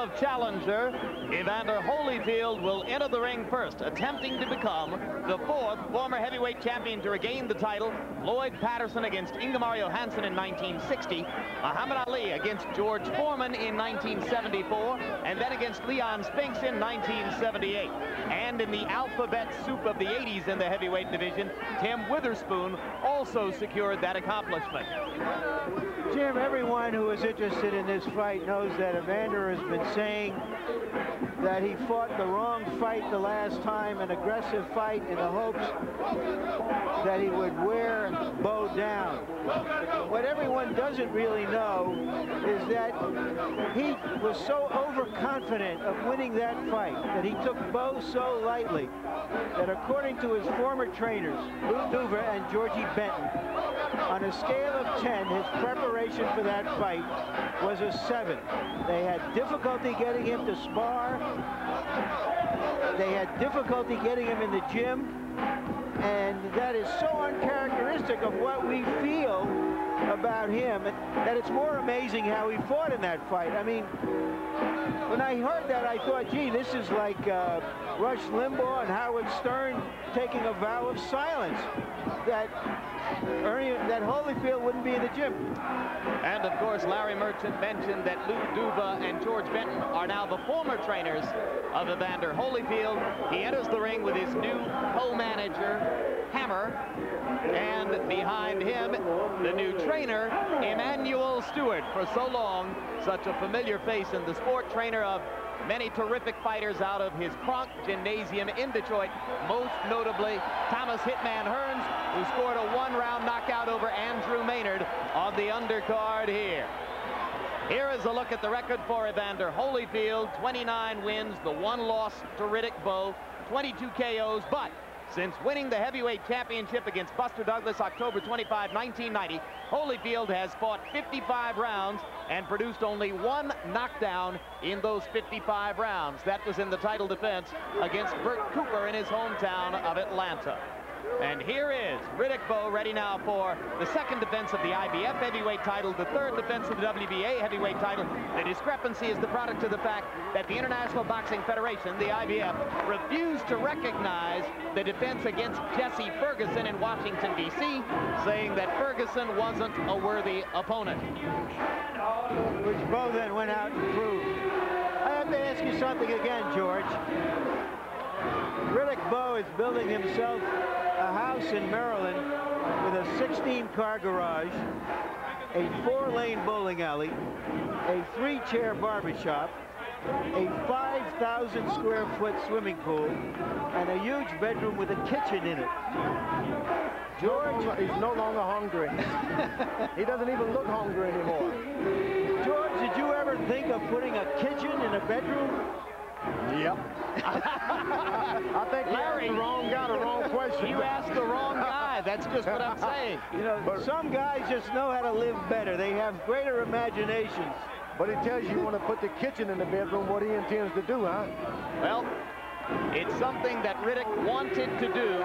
of challenger, Evander Holyfield, will enter the ring first, attempting to become the 4th former heavyweight champion to regain the title. Lloyd Patterson against Ingemar Johansson in 1960, Muhammad Ali against George Foreman in 1974, and then against Leon Spinks in 1978. And in the alphabet soup of the 80s in the heavyweight division, Tim Witherspoon also secured that accomplishment. Jim, everyone who is interested in this fight knows that Evander has been saying that he fought the wrong fight the last time, an aggressive fight in the hopes that he would wear Bowe down. What everyone doesn't really know is that he was so overconfident of winning that fight that he took Bowe so lightly that, according to his former trainers, Lou Duva and Georgie Benton, on a scale of 10, his preparation for that fight was a 7. They had difficulty getting him to spar. They had difficulty getting him in the gym. And that is so uncharacteristic of what we feel about him that it's more amazing how he fought in that fight. I mean, when I heard that, I thought, gee, this is like Rush Limbaugh and Howard Stern taking a vow of silence, that Holyfield wouldn't be in the gym. And of course, Larry Merchant mentioned that Lou Duva and George Benton are now the former trainers of Evander Holyfield. He enters the ring with his new co-manager, Hammer, and behind him, the new trainer, Emmanuel Stewart. For so long, such a familiar face in the sport, trainer of many terrific fighters out of his Kronk Gymnasium in Detroit, most notably Thomas Hitman Hearns, who scored a 1-round knockout over Andrew Maynard on the undercard here. Here is a look at the record for Evander Holyfield: 29 wins, the 1 loss to Riddick Bowe, 22 KOs, but since winning the heavyweight championship against Buster Douglas October 25, 1990, Holyfield has fought 55 rounds and produced only 1 knockdown in those 55 rounds. That was in the title defense against Burt Cooper in his hometown of Atlanta. And here is Riddick Bowe, ready now for the 2nd defense of the IBF heavyweight title, the 3rd defense of the WBA heavyweight title. The discrepancy is the product of the fact that the International Boxing Federation, the IBF, refused to recognize the defense against Jesse Ferguson in Washington, D.C., saying that Ferguson wasn't a worthy opponent. Which Bowe then went out and proved. I have to ask you something again, George. Riddick Bowe is building himself a house in Maryland with a 16-car garage, a 4-lane bowling alley, a 3-chair barbershop, a 5,000 square foot swimming pool, and a huge bedroom with a kitchen in it. George, he's no longer hungry. He doesn't even look hungry anymore. George, did you ever think of putting a kitchen in a bedroom? Yep. I think Larry, you asked the wrong guy the wrong question. You asked the wrong guy. That's just what I'm saying. You know, some guys just know how to live better. They have greater imaginations. But he tells you want to put the kitchen in the bedroom, what he intends to do, huh? Well, it's something that Riddick wanted to do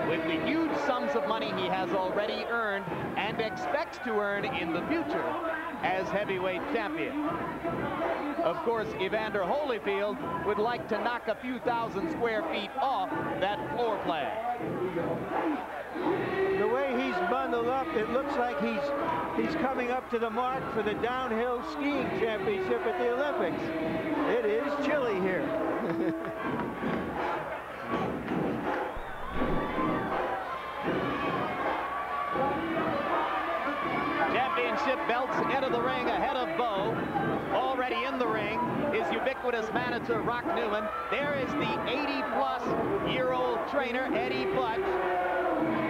with the huge sums of money he has already earned and expects to earn in the future as heavyweight champion. Of course, Evander Holyfield would like to knock a few thousand square feet off that floor plan. The way he's bundled up, it looks like he's coming up to the mark for the downhill skiing championship at the Olympics. It is chilly here. Championship belts enter the ring ahead of Bowe. Already in the ring is ubiquitous manager Rock Newman. There is the 80-plus-year-old trainer, Eddie Butch,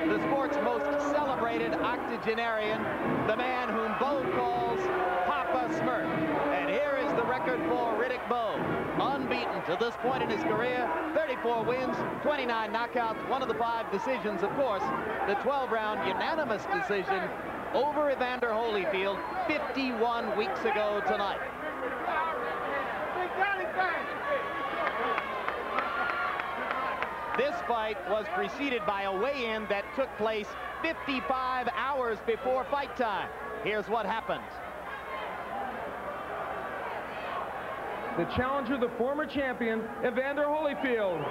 the sport's most celebrated octogenarian, the man whom Bowe calls Papa Smurf. And here is the record for Riddick Bowe. Unbeaten to this point in his career, 34 wins, 29 knockouts, one of the 5 decisions, of course, the 12-round unanimous decision over Evander Holyfield 51 weeks ago tonight. This fight was preceded by a weigh-in that took place 55 hours before fight time. Here's what happened. the challenger, the former champion, Evander Holyfield.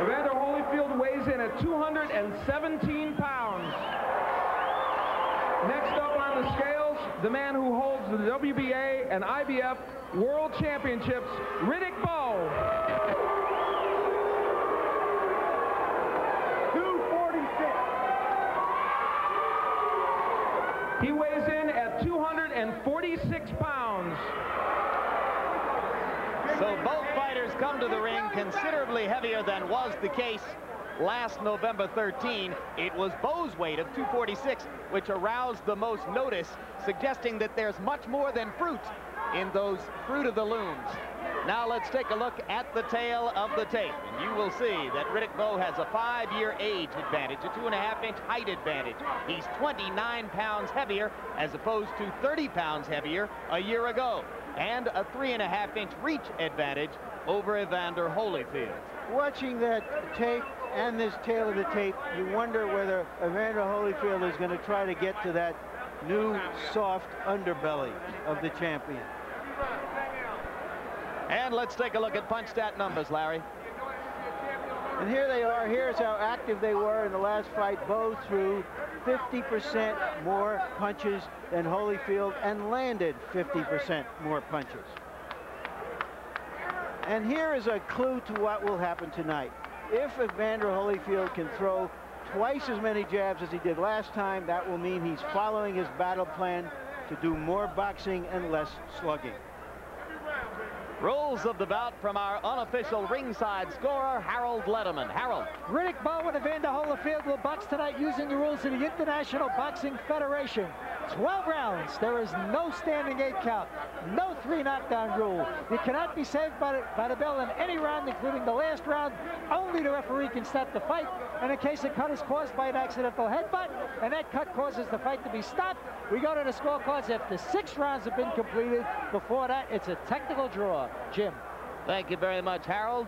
Evander Holyfield weighs in at 217 pounds. Next up on the scales, the man who holds the WBA and IBF World Championships, Bowe. 246. He weighs in at 246 pounds. So both fighters come to the ring considerably heavier than was the case last November 13. It was Bowe's weight of 246 which aroused the most notice, suggesting that there's much more than fruit in those fruit of the looms. Now let's take a look at the tail of the tape, and you will see that Bowe has a 5-year age advantage, a 2.5-inch height advantage. He's 29 pounds heavier as opposed to 30 pounds heavier a year ago, and a 3.5-inch reach advantage over Evander Holyfield. Watching that tape and this tail of the tape, you wonder whether Evander Holyfield is going to try to get to that new soft underbelly of the champion. And let's take a look at punch stat numbers, Larry. And here they are. Here's how active they were in the last fight. Bowe threw 50% more punches than Holyfield and landed 50% more punches. And here is a clue to what will happen tonight. If Evander Holyfield can throw twice as many jabs as he did last time, that will mean he's following his battle plan to do more boxing and less slugging. Rules of the bout from our unofficial ringside scorer, Harold Letterman. Harold. Bowe and Evander Holyfield will box tonight using the rules of the International Boxing Federation. 12 rounds. There is no standing 8 count. No 3 knockdown rule. You cannot be saved by the bell in any round, including the last round. Only the referee can stop the fight. And in case a cut is caused by an accidental headbutt, and that cut causes the fight to be stopped, we go to the scorecards after 6 rounds have been completed. Before that, it's a technical draw. Jim. Thank you very much, Harold.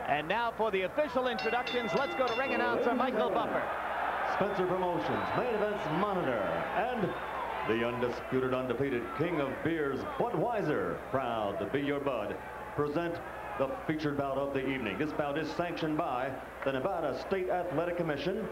And now for the official introductions, let's go to ring announcer Michael Buffer. Spencer Promotions, Main Events Monitor, and the undisputed, undefeated king of beers, Budweiser, proud to be your bud, present the featured bout of the evening. This bout is sanctioned by the Nevada State Athletic Commission,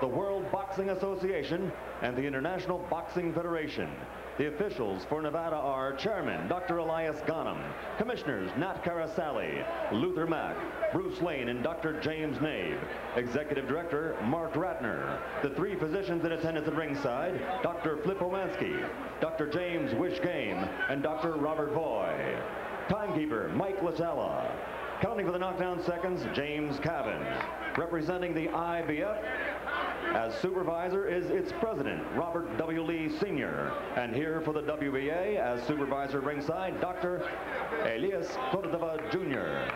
the World Boxing Association, and the International Boxing Federation. The officials for Nevada are Chairman Dr. Elias Ghanem, Commissioners Nat Carasali, Luther Mack, Bruce Lane, and Dr. James Nave. Executive Director Mark Ratner. The 3 physicians in attendance at ringside, Dr. Flip Omansky, Dr. James Wishgame, and Dr. Robert Bowe. Timekeeper Mike Latella. Counting for the knockdown seconds, James Cavan. Representing the IBF as supervisor is its president, Robert W. Lee Sr. And here for the WBA as supervisor ringside, Dr. Elias Cordova Jr.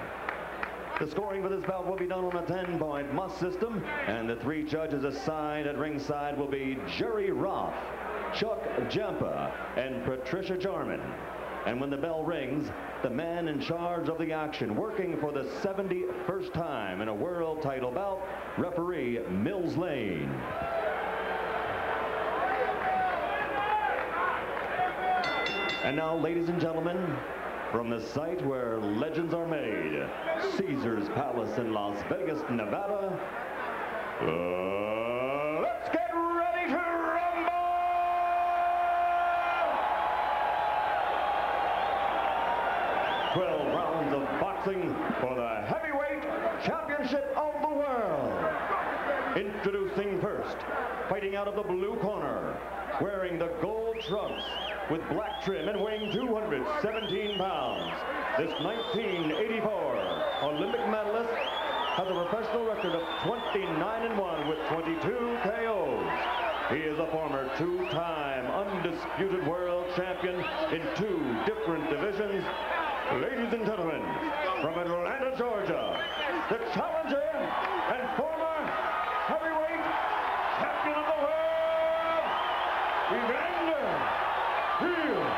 The scoring for this bout will be done on a 10-point must system, and the 3 judges assigned at ringside will be Jerry Roth, Chuck Jampa, and Patricia Jarman. And when the bell rings, the man in charge of the action, working for the 71st time in a world title bout, referee Mills Lane. And now, ladies and gentlemen, from the site where legends are made, Caesar's Palace in Las Vegas, Nevada, let's get ready to rumble! 12 rounds of boxing for the heavyweight championship of the world. Introducing first, fighting out of the blue corner, wearing the gold trunks with black trim and weighing 217 pounds. This 1984 Olympic medalist has a professional record of 29-1 with 22 KOs. He is a former 2-time undisputed world champion in 2 different divisions. Ladies and gentlemen, from Atlanta, Georgia, the challenger and former heavyweight champion of the world, Evander Holyfield.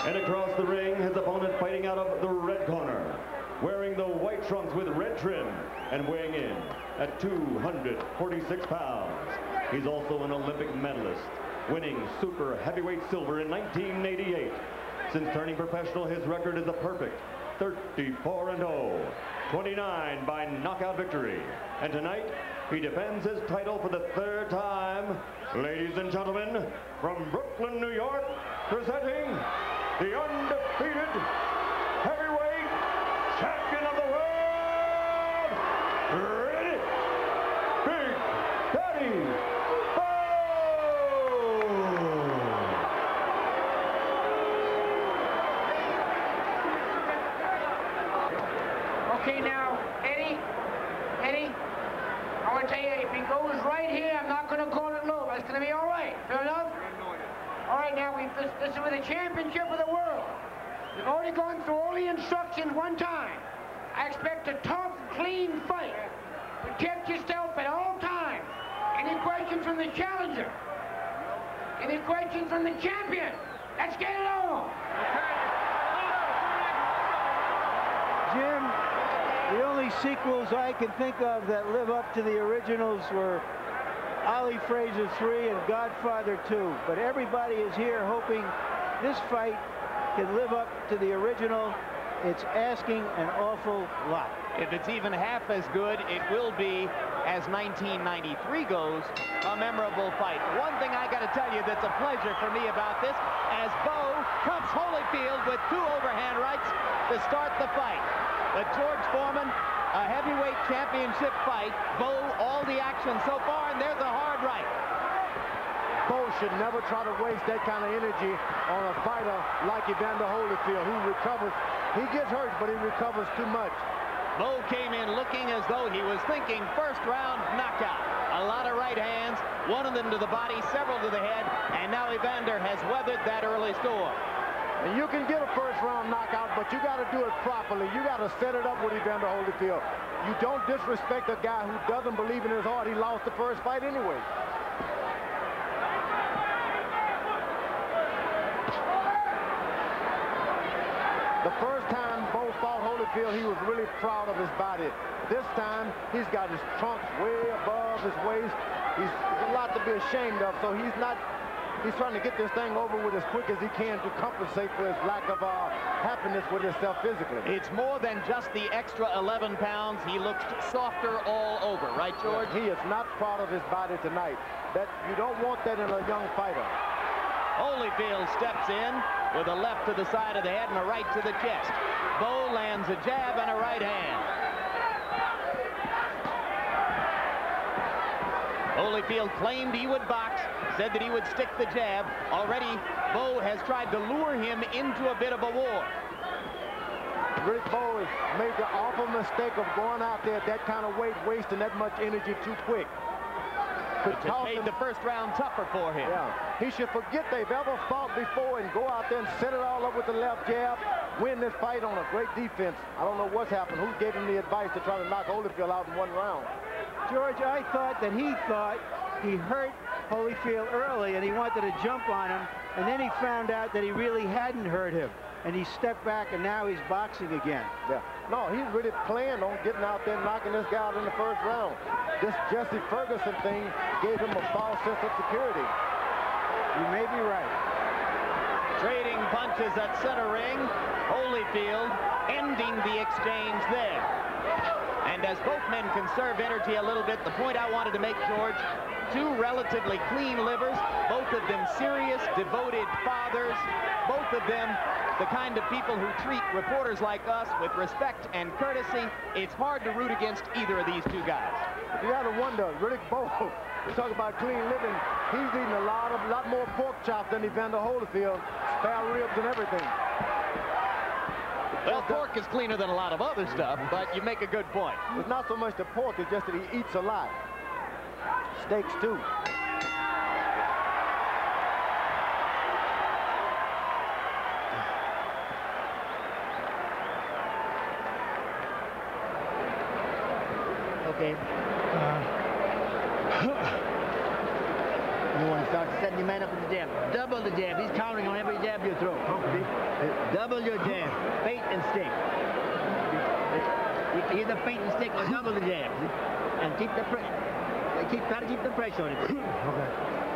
And across the ring, his opponent fighting out of the red corner, wearing the white trunks with red trim and weighing in at 246 pounds. He's also an Olympic medalist, winning super heavyweight silver in 1988. Since turning professional, his record is a perfect 34-0, 29 by knockout victory. And tonight, he defends his title for the 3rd time. Ladies and gentlemen, from Brooklyn, New York, presenting the undefeated heavyweight champion of the world, ready, Big Daddy Bowe! Okay, now, Eddie, I want to tell you, if he goes right here, I'm not going to call it low. That's going to be all right. Fair enough? All right, now, this is for the championship of the world. We've already gone through all the instructions one time. I expect a tough, clean fight. Protect yourself at all times. Any questions from the challenger? Any questions from the champion? Let's get it on. Jim, the only sequels I can think of that live up to the originals were Ali Fraser 3 and Godfather 2. But everybody is here hoping this fight can live up to the original. It's asking an awful lot. If it's even half as good, it will be, as 1993 goes, a memorable fight. One thing I got to tell you that's a pleasure for me about this, as Bowe comes Holyfield with 2 overhand rights to start the fight. But George Foreman, a heavyweight championship fight. Bowe, all the action so far, and there's a hard right. Bowe should never try to waste that kind of energy on a fighter like Evander Holyfield, who recovers. He gets hurt, but he recovers too much. Bowe came in looking as though he was thinking first round knockout. A lot of right hands, one of them to the body, several to the head, and now Evander has weathered that early storm. And you can get a first-round knockout, but you got to do it properly. You got to set it up with Evander Holyfield. You don't disrespect a guy who doesn't believe in his heart. He lost the first fight anyway. The first time Bowe fought Holyfield, he was really proud of his body. This time, he's got his trunk way above his waist. He's a lot to be ashamed of, so he's trying to get this thing over with as quick as he can to compensate for his lack of happiness with himself physically. It's more than just the extra 11 pounds. He looks softer all over, right, George? He is not proud of his body tonight. That you don't want that in a young fighter. Holyfield steps in with a left to the side of the head and a right to the chest. Bowe lands a jab and a right hand. Holyfield claimed he would box, said that he would stick the jab. Already, Bowe has tried to lure him into a bit of a war. Rick Bowe has made the awful mistake of going out there at that kind of weight, wasting that much energy too quick. It made the first round tougher for him. Yeah, he should forget they've ever fought before and go out there and set it all up with the left jab, win this fight on a great defense. I don't know what's happened. Who gave him the advice to try to knock Holyfield out in one round? George, I thought he hurt Holyfield early and he wanted to jump on him, and then he found out that he really hadn't hurt him, and he stepped back, and now he's boxing again. Yeah. No, he's really planned on getting out there and knocking this guy out in the first round. This Jesse Ferguson thing gave him a false sense of security. You may be right. Trading punches at center ring. Holyfield ending the exchange there. And as both men conserve energy a little bit, the point I wanted to make, George, 2 relatively clean livers, both of them serious, devoted fathers, both of them the kind of people who treat reporters like us with respect and courtesy. It's hard to root against either of these 2 guys. You got to wonder, Rick Bowe, you talk about clean living, he's eating a lot more pork chops than Evander Holyfield, spare ribs and everything. Well, pork is cleaner than a lot of other stuff, but you make a good point. It's not so much the pork, it's just that he eats a lot. Steaks, too. Okay. You want to start setting your man up with the jab. Double the jab. He's countering on every jab you throw. See? Double your jab. Feint and stick. Either feint and stick or double the jab. See? And keep the try to keep the pressure on it.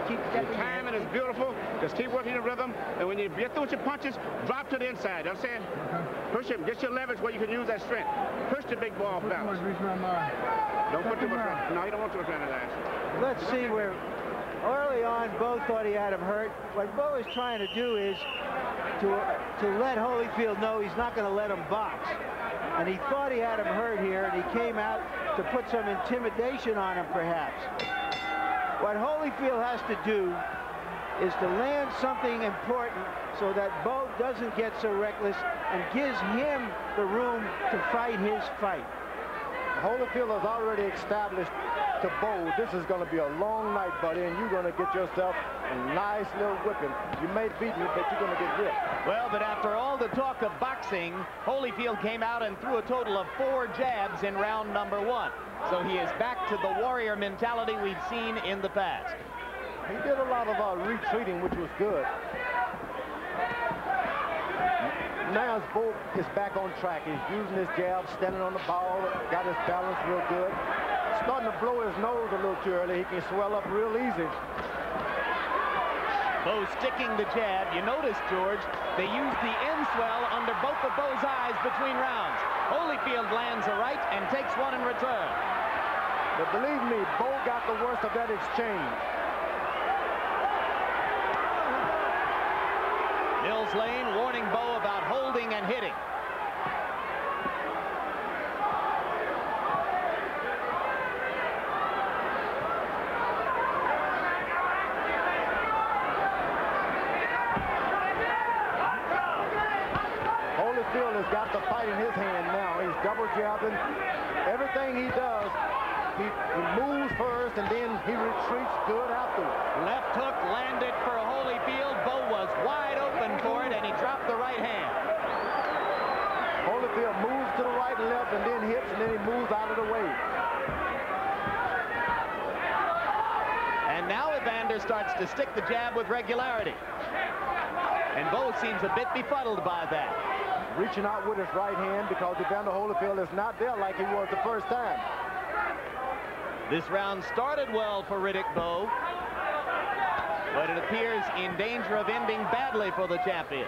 Keep stepping. Timing is beautiful. Just keep working the rhythm. And when you get through with your punches, drop to the inside. You understand? Push him. Get your leverage where you can use that strength. Push the big ball off balance. Don't put too much on. No, you don't want too much on the last. Let's see where early on Bowe thought he had him hurt. What Bowe is trying to do is to let Holyfield know he's not going to let him box. And he thought he had him hurt here, and he came out to put some intimidation on him, perhaps. What Holyfield has to do is to land something important so that Bowe doesn't get so reckless and gives him the room to fight his fight. Holyfield has already established to Bowe, this is going to be a long night, buddy, and you're going to get yourself a nice little whipping. You may beat me, but you're going to get whipped. Well, but after all the talk of boxing, Holyfield came out and threw a total of 4 jabs in round number 1. So he is back to the warrior mentality we've seen in the past. He did a lot of retreating, which was good. Now Bowe is back on track. He's using his jab, standing on the ball, got his balance real good. Starting to blow his nose a little too early. He can swell up real easy. Bowe sticking the jab. You notice, George, they used the end swell under both of Bowe's eyes between rounds. Holyfield lands a right and takes one in return. But believe me, Bowe got the worst of that exchange. Mills Lane warning Bowe about holding and hitting. Holyfield has got the fight in his hand now. He's double jabbing. Everything he does, he moves first and then he retreats good afterwards. Left hook landed for Holyfield. Bowe was wide open for it, and he dropped the right hand. Holyfield moves to the right and left and then hits, and then he moves out of the way. And now Evander starts to stick the jab with regularity. And Bowe seems a bit befuddled by that. Reaching out with his right hand because Evander Holyfield is not there like he was the first time. This round started well for Riddick Bowe, but it appears in danger of ending badly for the champion.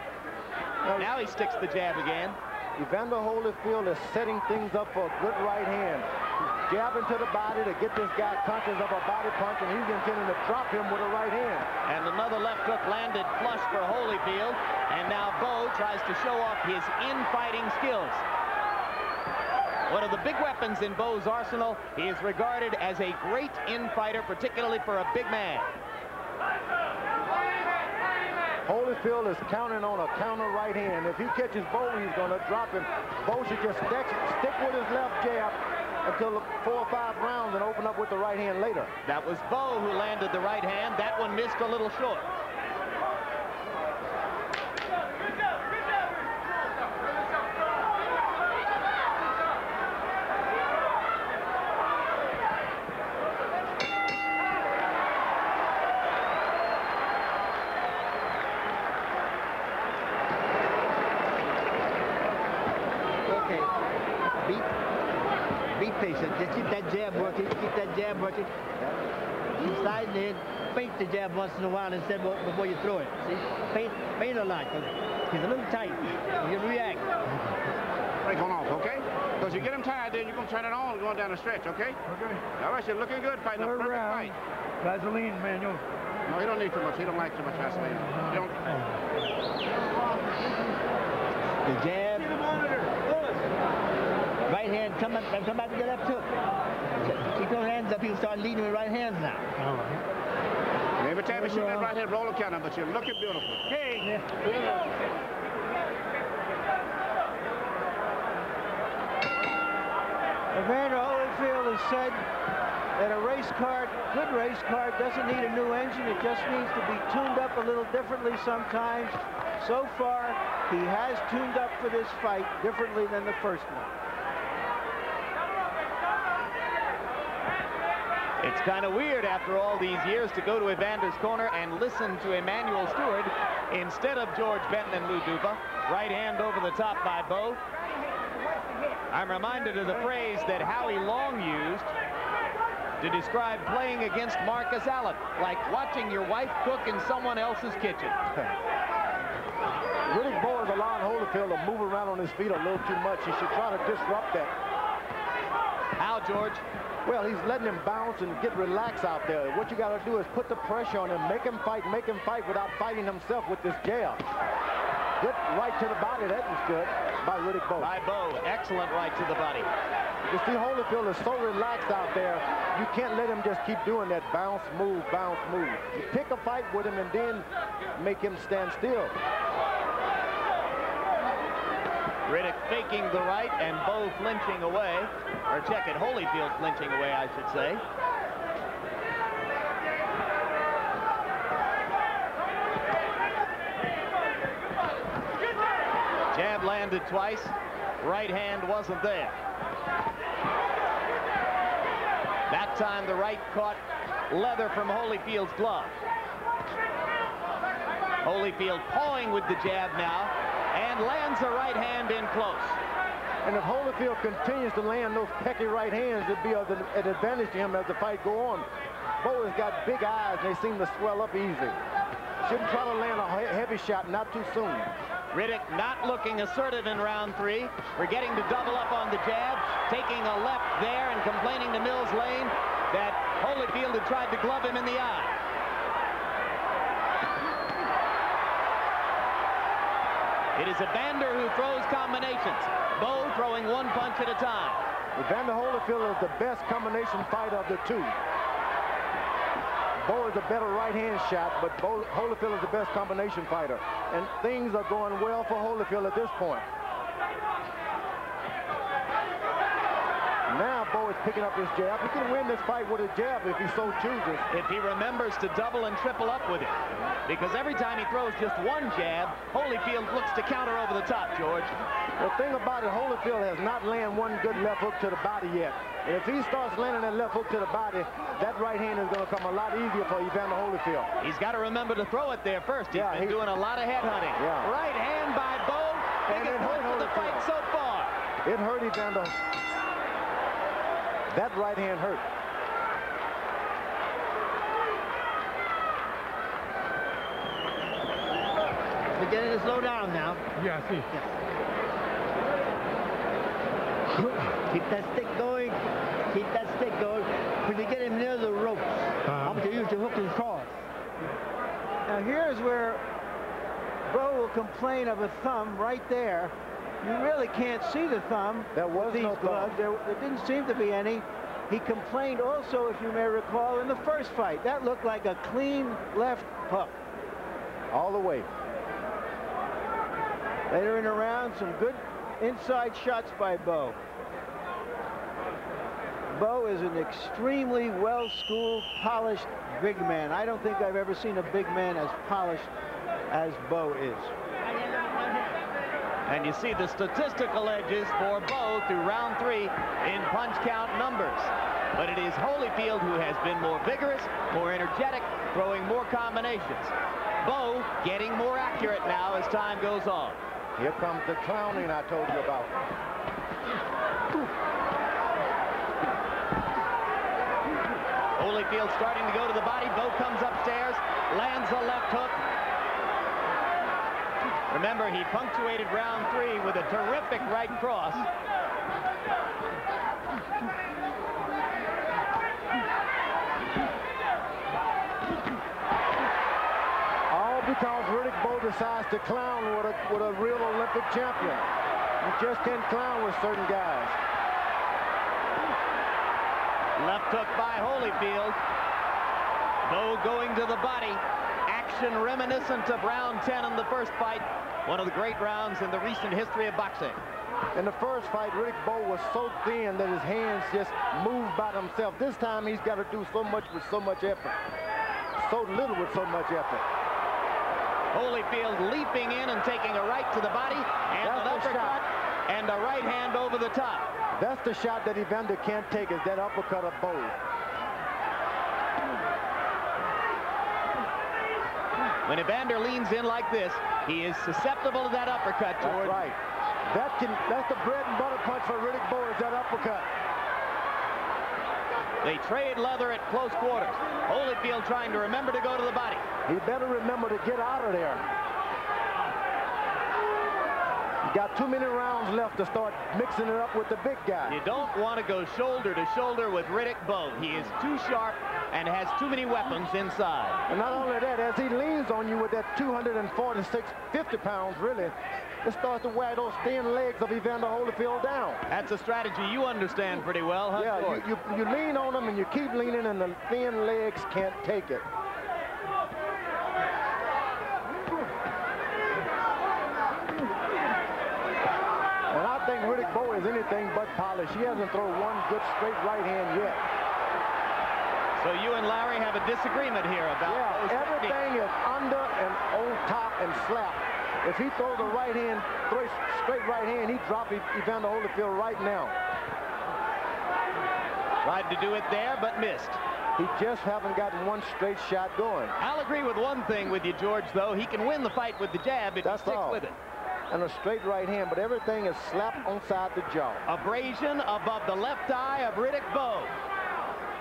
Now he sticks the jab again. Evander Holyfield is setting things up for a good right hand. He's jabbing to the body to get this guy conscious of a body punch, and he's intending to drop him with a right hand. And another left hook landed flush for Holyfield, and now Bowe tries to show off his in-fighting skills. One of the big weapons in Bowe's arsenal, he is regarded as a great in-fighter, particularly for a big man. Holyfield is counting on a counter right hand. If he catches Bowe, he's going to drop him. Bowe should just stick with his left jab until 4 or 5 rounds and open up with the right hand later. That was Bowe who landed the right hand. That one missed a little short. Just keep that jab working, keep that jab working. Keep sliding in, feint the jab once in a while instead before you throw it. See, feint a lot, because he's a little tight. You react. Break on off, okay? Because you get him tired, then you're going to turn it on going down the stretch, okay? Okay. All right, you're looking good fighting a perfect fight. Vaseline, Manuel. No, he don't need too much. He don't like too much Vaseline. He don't. The jab. Right hand, come back to the left hook. Keep your hands up, he'll start leading with right hands now. Every time you shoot that right hand, roll the counter, but you're looking beautiful. Hey! Evander Holyfield has said that a race car, good race car, doesn't need a new engine. It just needs to be tuned up a little differently sometimes. So far, he has tuned up for this fight differently than the first one. It's kind of weird after all these years to go to Evander's corner and listen to Emmanuel Stewart instead of George Benton and Lou Duva. Right hand over the top by Bowe. I'm reminded of the phrase that Howie Long used to describe playing against Marcus Allen, like watching your wife cook in someone else's kitchen. Riddick Bowe is allowing Holyfield to move around on his feet a little too much. He should try to disrupt that. How, George? Well, he's letting him bounce and get relaxed out there. What you got to do is put the pressure on him, make him fight without fighting himself with this jab. Good right to the body. That was good by Riddick Bowe. By Bowe. Excellent right to the body. You see, Holyfield is so relaxed out there, you can't let him just keep doing that bounce, move, bounce, move. You pick a fight with him and then make him stand still. Riddick faking the right and Bowe flinching away. Or check it, Holyfield flinching away, I should say. Jab landed twice. Right hand wasn't there. That time the right caught leather from Holyfield's glove. Holyfield pawing with the jab now and lands a right hand in close. And if Holyfield continues to land those pecky right hands, it'd be an advantage to him as the fight go on. Bowe has got big eyes, and they seem to swell up easy. Shouldn't try to land a heavy shot, not too soon. Riddick not looking assertive in round 3. Forgetting to double up on the jab, taking a left there and complaining to Mills Lane that Holyfield had tried to glove him in the eye. It is Evander who throws combinations. Bowe throwing one punch at a time. Evander Holyfield is the best combination fighter of the two. Bowe is a better right-hand shot, but Holyfield is the best combination fighter. And things are going well for Holyfield at this point. Now Bowe is picking up his jab. He can win this fight with a jab if he so chooses. If he remembers to double and triple up with it. Because every time he throws just one jab, Holyfield looks to counter over the top, George. The thing about it, Holyfield has not landed one good left hook to the body yet. And if he starts landing that left hook to the body, that right hand is going to come a lot easier for Evander Holyfield. He's got to remember to throw it there first. He's been doing a lot of head hunting. Yeah. Right hand by Bowe. Biggest point of the fight so far. It hurt Evander. That right hand hurt. Beginning to slow down now. Yeah, I see. Keep that stick going. Keep that stick going. When you get him near the ropes, I'm going to use the hook and cross. Now here's where Bowe will complain of a thumb right there. You really can't see the thumb. There was these no gloves. There didn't seem to be any. He complained also, if you may recall, in the first fight. That looked like a clean left hook. All the way. Later in the round, some good inside shots by Bowe. Bowe is an extremely well-schooled, polished big man. I don't think I've ever seen a big man as polished as Bowe is. And you see the statistical edges for Bowe through round 3 in punch count numbers. But it is Holyfield who has been more vigorous, more energetic, throwing more combinations. Bowe getting more accurate now as time goes on. Here comes the clowning I told you about. Holyfield starting to go to the body. Bowe comes upstairs, lands a left hook. Remember, he punctuated round 3 with a terrific right cross. All because Riddick Bowe decides to clown with a real Olympic champion. You just can't clown with certain guys. Left hook by Holyfield. Bowe going to the body. Action reminiscent of round 10 in the first fight. One of the great rounds in the recent history of boxing. In the first fight, Riddick Bowe was so thin that his hands just moved by themselves. This time, he's got to do so much with so much effort. So little with so much effort. Holyfield leaping in and taking a right to the body and an uppercut and a right hand over the top. That's the shot that Evander can't take, is that uppercut of Bowe. When Evander leans in like this, he is susceptible to that uppercut, George. That's right. That's the bread and butter punch for Riddick Bowe, is that uppercut. They trade leather at close quarters. Holyfield trying to remember to go to the body. He better remember to get out of there. You got too many rounds left to start mixing it up with the big guy. You don't want to go shoulder to shoulder with Riddick Bowe. He is too sharp and has too many weapons inside. And not only that, as he leans on you with that 246, 50 pounds, really, it starts to wear those thin legs of Evander Holyfield down. That's a strategy you understand pretty well, huh, yeah, George? you lean on them and you keep leaning, and the thin legs can't take it. And I think Riddick Bowe is anything but polished. He hasn't thrown one good straight right hand yet. So you and Larry have a disagreement here about Bowe's everything technique. is under and on top and slap. If he throws a right hand, straight right hand, he'd drop Evander Holyfield right now. Tried to do it there, but missed. He just haven't gotten one straight shot going. I'll agree with one thing with you, George, though. He can win the fight with the jab if he sticks with it. And a straight right hand, but everything is slapped on side the jaw. Abrasion above the left eye of Riddick Bowe.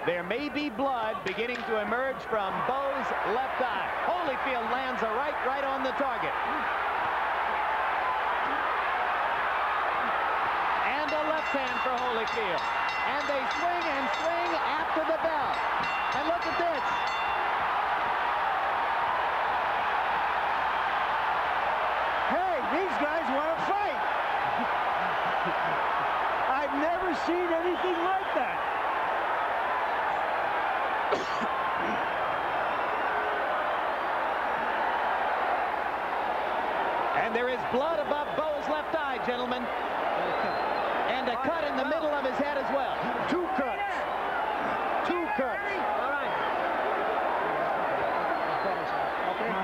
There may be blood beginning to emerge from Bowe's left eye. Holyfield lands a right on the target. And a left hand for Holyfield. And they swing and swing after the bell. And look at this. Hey, these guys want to fight. I've never seen anything like that. And there is blood above Bowe's left eye, gentlemen. And a cut in the middle of his head as well. Two cuts. Two cuts. All right. Okay.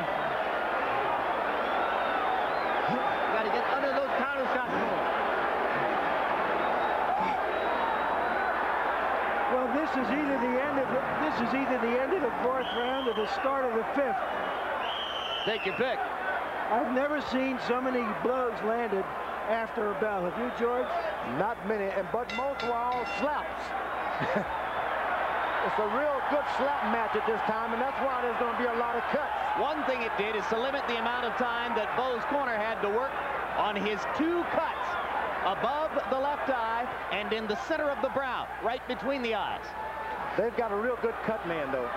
You got to get under those counter shots more. Well, this is either the end of the fourth round or the start of the fifth. Take your pick. I've never seen so many blows landed after a bell. Have you, George? Not many, but most were all slaps. It's a real good slap match at this time, and that's why there's going to be a lot of cuts. One thing it did is to limit the amount of time that Bowe's corner had to work on his two cuts above the left eye and in the center of the brow, right between the eyes. They've got a real good cut man, though.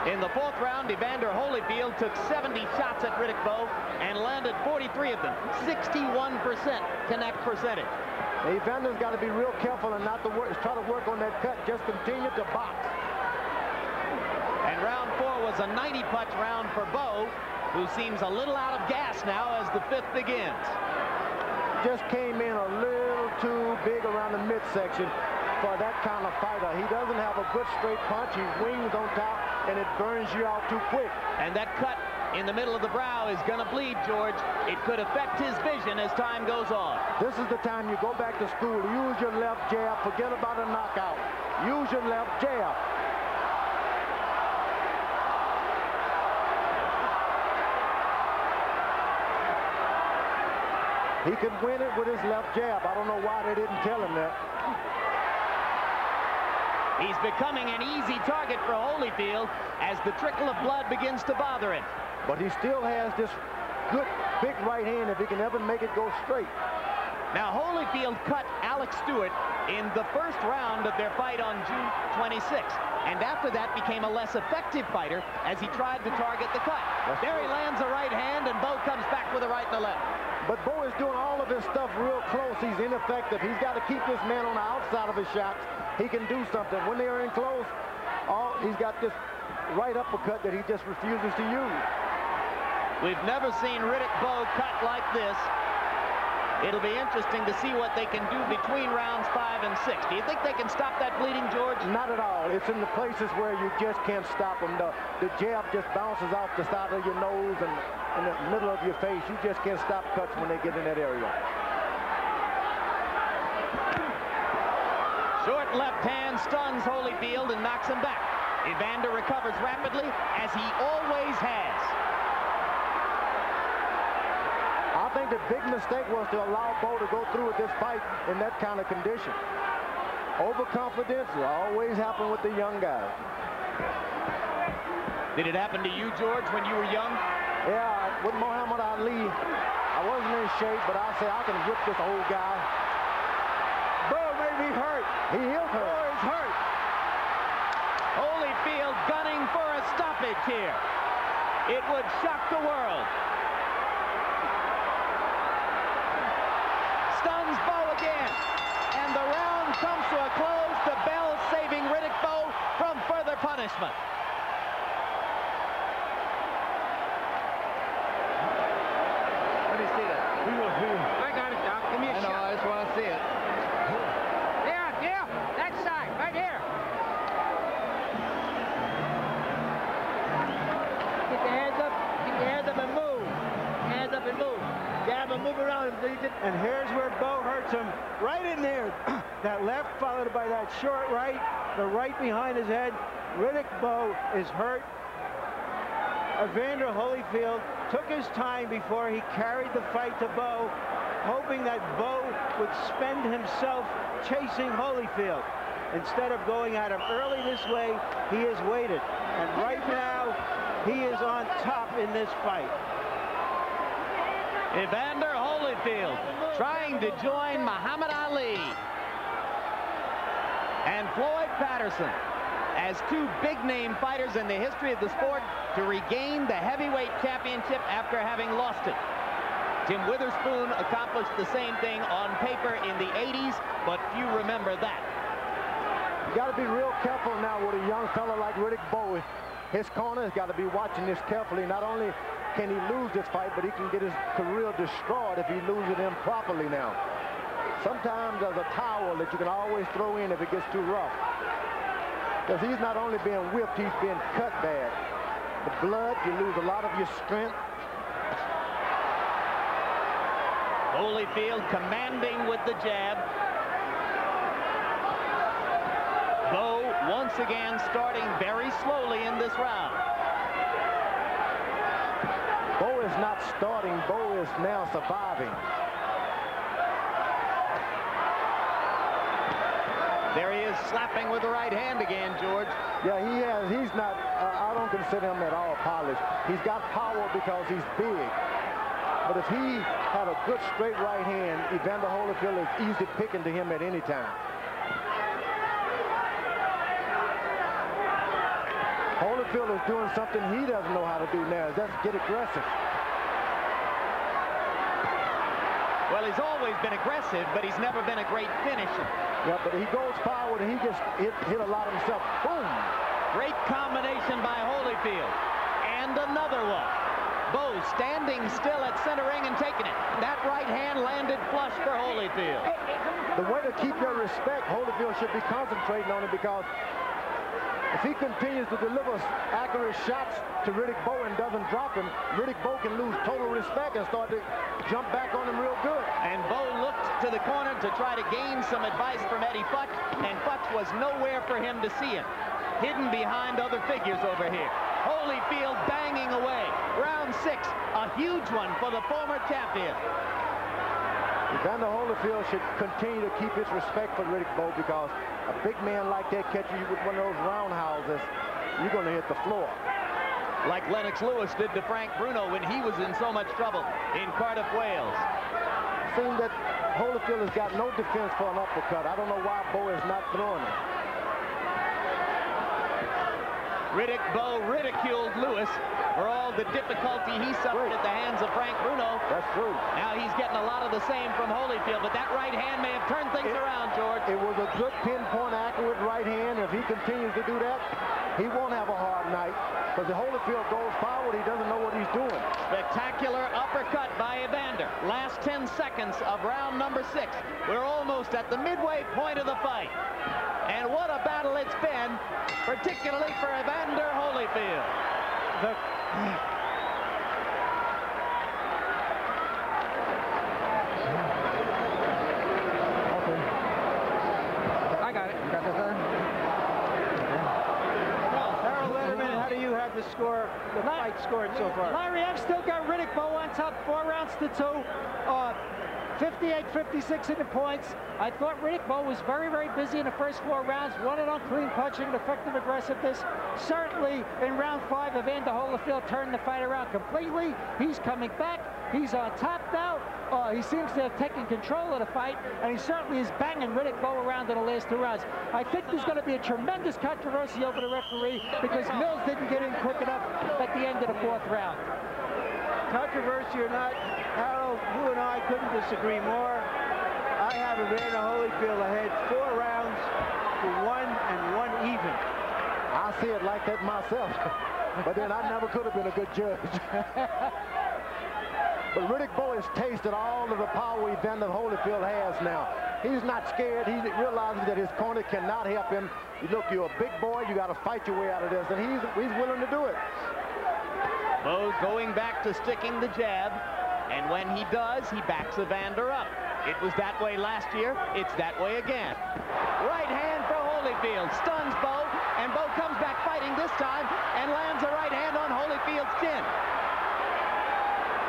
In the fourth round, Evander Holyfield took 70 shots at Riddick Bowe and landed 43 of them, 61% connect percentage. Evander's got to be real careful and not to try to work on that cut. Just continue to box. And round 4 was a 90-punch round for Bowe, who seems a little out of gas now as the fifth begins. Just came in a little too big around the midsection for that kind of fighter. He doesn't have a good straight punch. He wings on top, and it burns you out too quick. And that cut in the middle of the brow is going to bleed, George. It could affect his vision as time goes on. This is the time you go back to school. Use your left jab. Forget about a knockout. Use your left jab. He could win it with his left jab. I don't know why they didn't tell him that. He's becoming an easy target for Holyfield as the trickle of blood begins to bother him. But he still has this good big right hand if he can ever make it go straight. Now Holyfield cut Alex Stewart in the first round of their fight on June 26th, and after that became a less effective fighter as he tried to target the cut. There he lands a right hand, and Bowe comes back with a right and a left. But Bowe is doing all of his stuff real close. He's ineffective. He's got to keep this man on the outside of his shots. He can do something. When they are in close, he's got this right uppercut that he just refuses to use. We've never seen Riddick Bowe cut like this. It'll be interesting to see what they can do between rounds 5 and 6. Do you think they can stop that bleeding, George? Not at all. It's in the places where you just can't stop them. The jab just bounces off the side of your nose and in the middle of your face. You just can't stop cuts when they get in that area. Short left hand stuns Holyfield and knocks him back. Evander recovers rapidly, as he always has. I think the big mistake was to allow Bowe to go through with this fight in that kind of condition. Overconfidence will always happen with the young guys. Did it happen to you, George, when you were young? Yeah, with Muhammad Ali, I wasn't in shape, but I said I can whip this old guy. Bowe made me hurt. He is hurt. Bowe is hurt. Holyfield gunning for a stoppage here. It would shock the world. Stuns Bowe again. And the round comes to a close. The bell saving Riddick Bowe from further punishment. Let me see that. I got it, Doc. Give me a shot. I just want to see it. Yeah, that side, right here. Get your hands up. Get your hands up and move. Hands up and move. Jab and move around until you get... And here's where Bowe hurts him, right in there. That left followed by that short right, the right behind his head. Riddick Bowe is hurt. Evander Holyfield took his time before he carried the fight to Bowe, hoping that Bowe would spend himself chasing Holyfield. Instead of going at him early this way, he has waited. And right now, he is on top in this fight. Evander Holyfield trying to join Muhammad Ali and Floyd Patterson as two big-name fighters in the history of the sport to regain the heavyweight championship after having lost it. Tim Witherspoon accomplished the same thing on paper in the 80s, but few remember that. You got to be real careful now with a young fella like Riddick Bowe. His corner has got to be watching this carefully. Not only can he lose this fight, but he can get his career destroyed if he loses it improperly now. Sometimes there's a towel that you can always throw in if it gets too rough. Because he's not only being whipped, he's being cut bad. The blood, you lose a lot of your strength. Holyfield commanding with the jab. Bowe once again starting very slowly in this round. Bowe is not starting. Bowe is now surviving. There he is slapping with the right hand again, George. Yeah, he has. He's not, I don't consider him at all polished. He's got power because he's big. But if he had a good straight right hand, Evander Holyfield is easy picking to him at any time. Holyfield is doing something he doesn't know how to do now. That's get aggressive. Well, he's always been aggressive, but he's never been a great finisher. Yeah, but he goes forward and he just hit a lot himself. Boom! Great combination by Holyfield. And another one. Bowe standing still at center ring and taking it. That right hand landed flush for Holyfield. The way to keep your respect, Holyfield should be concentrating on it, because if he continues to deliver accurate shots to Riddick Bowe and doesn't drop him, Riddick Bowe can lose total respect and start to jump back on him real good. And Bowe looked to the corner to try to gain some advice from Eddie Futch, and Futch was nowhere for him to see him. Hidden behind other figures over here. Holyfield banging away. Round 6, a huge one for the former champion. Evander Holyfield should continue to keep his respect for Riddick Bowe, because a big man like that catching you with one of those roundhouses, you're going to hit the floor. Like Lennox Lewis did to Frank Bruno when he was in so much trouble in Cardiff, Wales. Seems that Holyfield has got no defense for an uppercut. I don't know why Bowe is not throwing it. Riddick Bowe ridiculed Lewis for all the difficulty he suffered at the hands of Frank Bruno. That's true. Now he's getting a lot of the same from Holyfield, but that right hand may have turned things around, George. It was a good pinpoint, accurate right hand. If he continues to do that, he won't have a hard night. Because if Holyfield goes forward, he doesn't know what he's doing. Spectacular uppercut by Evander. Last 10 seconds of round number 6. We're almost at the midway point of the fight. And what a battle it's been, particularly for Evander Holyfield. I got it. You got this, sir? fight scored so far? Larry, I've still got Riddick Bowe on top, 4 rounds to 2. 58-56 in the points. I thought Riddick Bowe was very, very busy in the first 4 rounds, won it on clean punching and effective aggressiveness. Certainly in round 5, Evander Holyfield turned the fight around completely. He's coming back. He's on top now. He seems to have taken control of the fight, and he certainly is banging Riddick Bowe around in the last 2 rounds. I think there's going to be a tremendous controversy over the referee because Mills didn't get in quick enough at the end of the 4th round. Controversy or not, Harold, you and I couldn't disagree more. I have Evander Holyfield ahead 4 rounds to 1 and 1 even. I see it like that myself, but then I never could have been a good judge. But Riddick Bowe has tasted all of the power Evander Holyfield has now. He's not scared. He realizes that his corner cannot help him. Look, you're a big boy. You got to fight your way out of this, and he's willing to do it. Bowe going back to sticking the jab, and when he does, he backs Evander up. It was that way last year. It's that way again. Right hand for Holyfield. Stuns Bowe, and Bowe comes back fighting this time and lands a right hand on Holyfield's chin.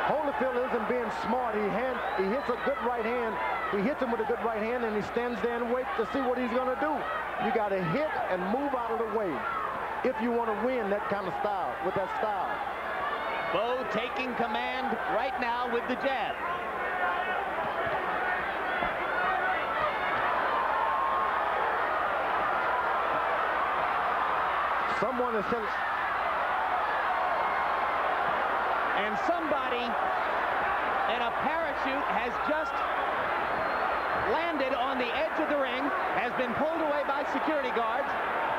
Holyfield isn't being smart. He hits a good right hand. He hits him with a good right hand, and he stands there and waits to see what he's going to do. You got to hit and move out of the way if you want to win that kind of style, with that style. Bowe taking command right now with the jab. Someone has said... And somebody in a parachute has just landed on the edge of the ring, has been pulled away by security guards.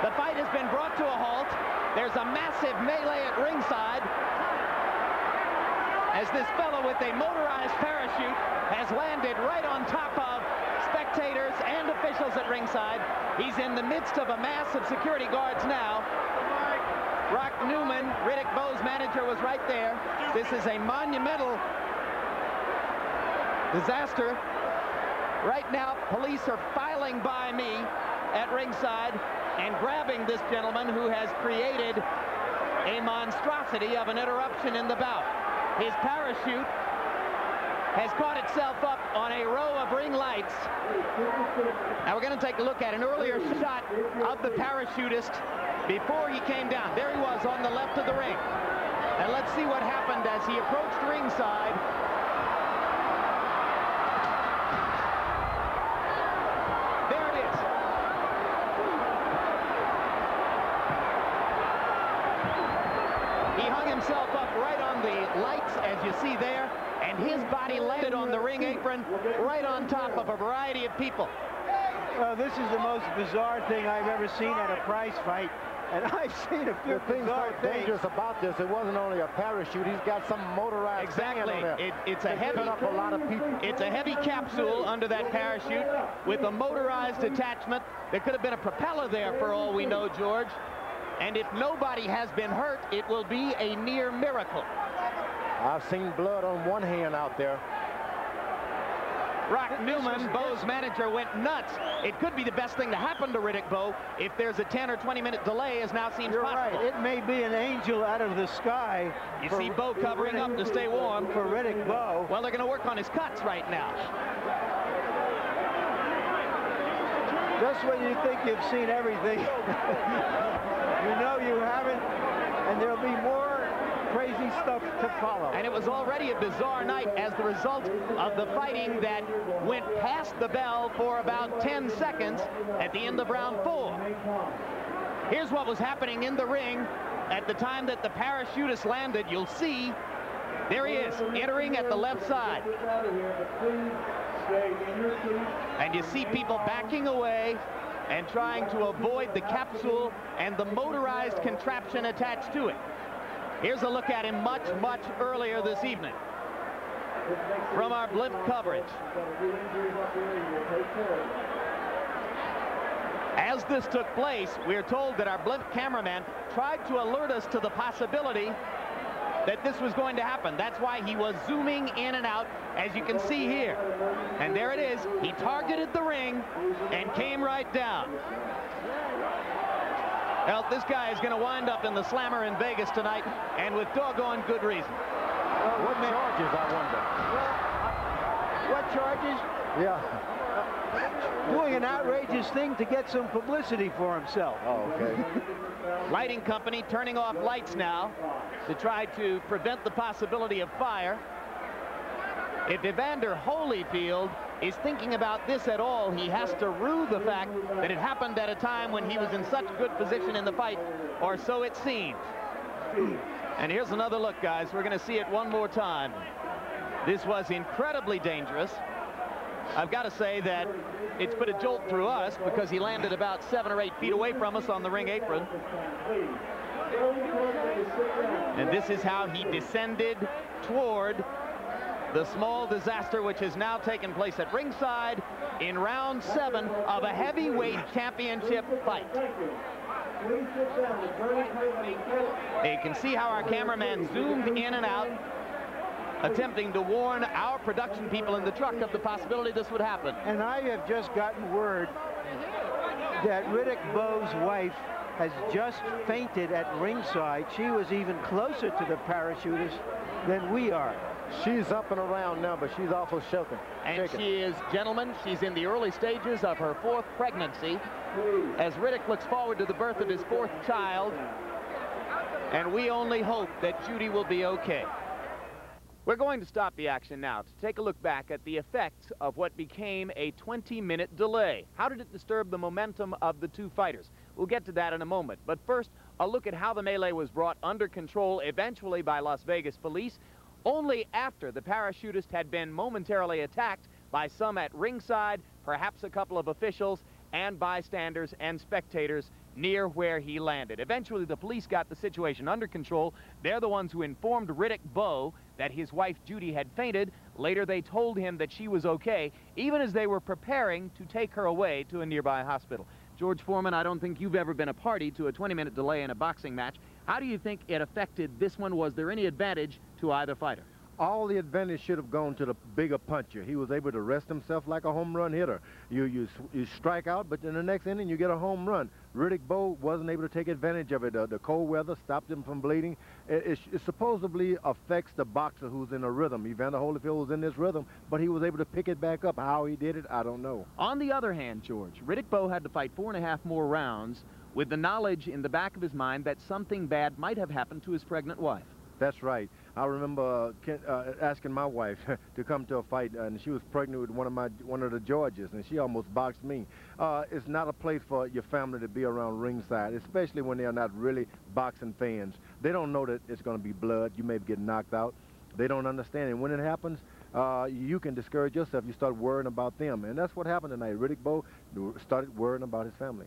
The fight has been brought to a halt. There's a massive melee at ringside as this fellow with a motorized parachute has landed right on top of spectators and officials at ringside. He's in the midst of a mass of security guards now. Rock Newman, Riddick Bowe's manager, was right there. This is a monumental disaster. Right now, police are filing by me at ringside and grabbing this gentleman who has created a monstrosity of an interruption in the bout. His parachute has caught itself up on a row of ring lights. Now we're going to take a look at an earlier shot of the parachutist before he came down. There he was on the left of the ring. And let's see what happened as he approached ringside. There it is. He hung himself up right on the lights, as you see there, and his body landed on the ring apron right on top of a variety of people. Well, this is the most bizarre thing I've ever seen at a prize fight. And I've seen a few bizarre things. Dangerous about this, it wasn't only a parachute. He's got some motorized exactly. On there. It's a heavy, up a lot of people. It's a heavy capsule under that parachute with a motorized attachment. There could have been a propeller there for all we know, George. And if nobody has been hurt, it will be a near miracle. I've seen blood on one hand out there. Rock Newman, Bowe's manager, went nuts. It could be the best thing to happen to Riddick Bowe if there's a 10 or 20-minute delay, as now seems possible. Right. It may be an angel out of the sky. You see Bowe covering up to stay warm. For Riddick Bowe. Well, they're going to work on his cuts right now. Just when you think you've seen everything, you know you haven't, and there'll be more crazy stuff to follow. And it was already a bizarre night as the result of the fighting that went past the bell for about 10 seconds at the end of round 4. Here's what was happening in the ring at the time that the parachutist landed. You'll see, there he is, entering at the left side. And you see people backing away and trying to avoid the capsule and the motorized contraption attached to it. Here's a look at him much, much earlier this evening from our blimp coverage. As this took place, we're told that our blimp cameraman tried to alert us to the possibility that this was going to happen. That's why he was zooming in and out, as you can see here. And there it is. He targeted the ring and came right down. Well, this guy is going to wind up in the slammer in Vegas tonight, and with doggone good reason. What charges, I wonder? What charges? Yeah. Doing an outrageous thing to get some publicity for himself. Oh, okay. Lighting company turning off lights now to try to prevent the possibility of fire. If Evander Holyfield is thinking about this at all, he has to rue the fact that it happened at a time when he was in such good position in the fight, or so it seems. And here's another look, guys. We're going to see it one more time. This was incredibly dangerous. I've got to say that it's put a jolt through us because he landed about 7 or 8 feet away from us on the ring apron. And this is how he descended toward the small disaster which has now taken place at ringside in round 7 of a heavyweight championship fight. You can see how our cameraman zoomed in and out, attempting to warn our production people in the truck of the possibility this would happen. And I have just gotten word that Riddick Bowe's wife has just fainted at ringside. She was even closer to the parachutists than we are. She's up and around now, but she's awful shaken. And she is, gentlemen, she's in the early stages of her 4th pregnancy as Riddick looks forward to the birth of his 4th child. And we only hope that Judy will be okay. We're going to stop the action now to take a look back at the effects of what became a 20-minute delay. How did it disturb the momentum of the two fighters? We'll get to that in a moment. But first, a look at how the melee was brought under control eventually by Las Vegas police, only after the parachutist had been momentarily attacked by some at ringside, perhaps a couple of officials, and bystanders and spectators near where he landed. Eventually, the police got the situation under control. They're the ones who informed Riddick Bowe that his wife Judy had fainted. Later, they told him that she was okay, even as they were preparing to take her away to a nearby hospital. George Foreman, I don't think you've ever been a party to a 20-minute delay in a boxing match. How do you think it affected this one? Was there any advantage to either fighter? All the advantage should have gone to the bigger puncher. He was able to rest himself like a home run hitter. You strike out, but in the next inning you get a home run. Riddick Bowe wasn't able to take advantage of it. The cold weather stopped him from bleeding. It supposedly affects the boxer who's in a rhythm. Evander Holyfield was in this rhythm, but he was able to pick it back up. How he did it, I don't know. On the other hand, George, Riddick Bowe had to fight 4.5 more rounds with the knowledge in the back of his mind that something bad might have happened to his pregnant wife. That's right. I remember asking my wife to come to a fight, and she was pregnant with one of the Georges, and she almost boxed me. It's not a place for your family to be around ringside, especially when they're not really boxing fans. They don't know that it's going to be blood. You may get knocked out. They don't understand, and when it happens, you can discourage yourself. You start worrying about them, and that's what happened tonight. Riddick Bowe started worrying about his family.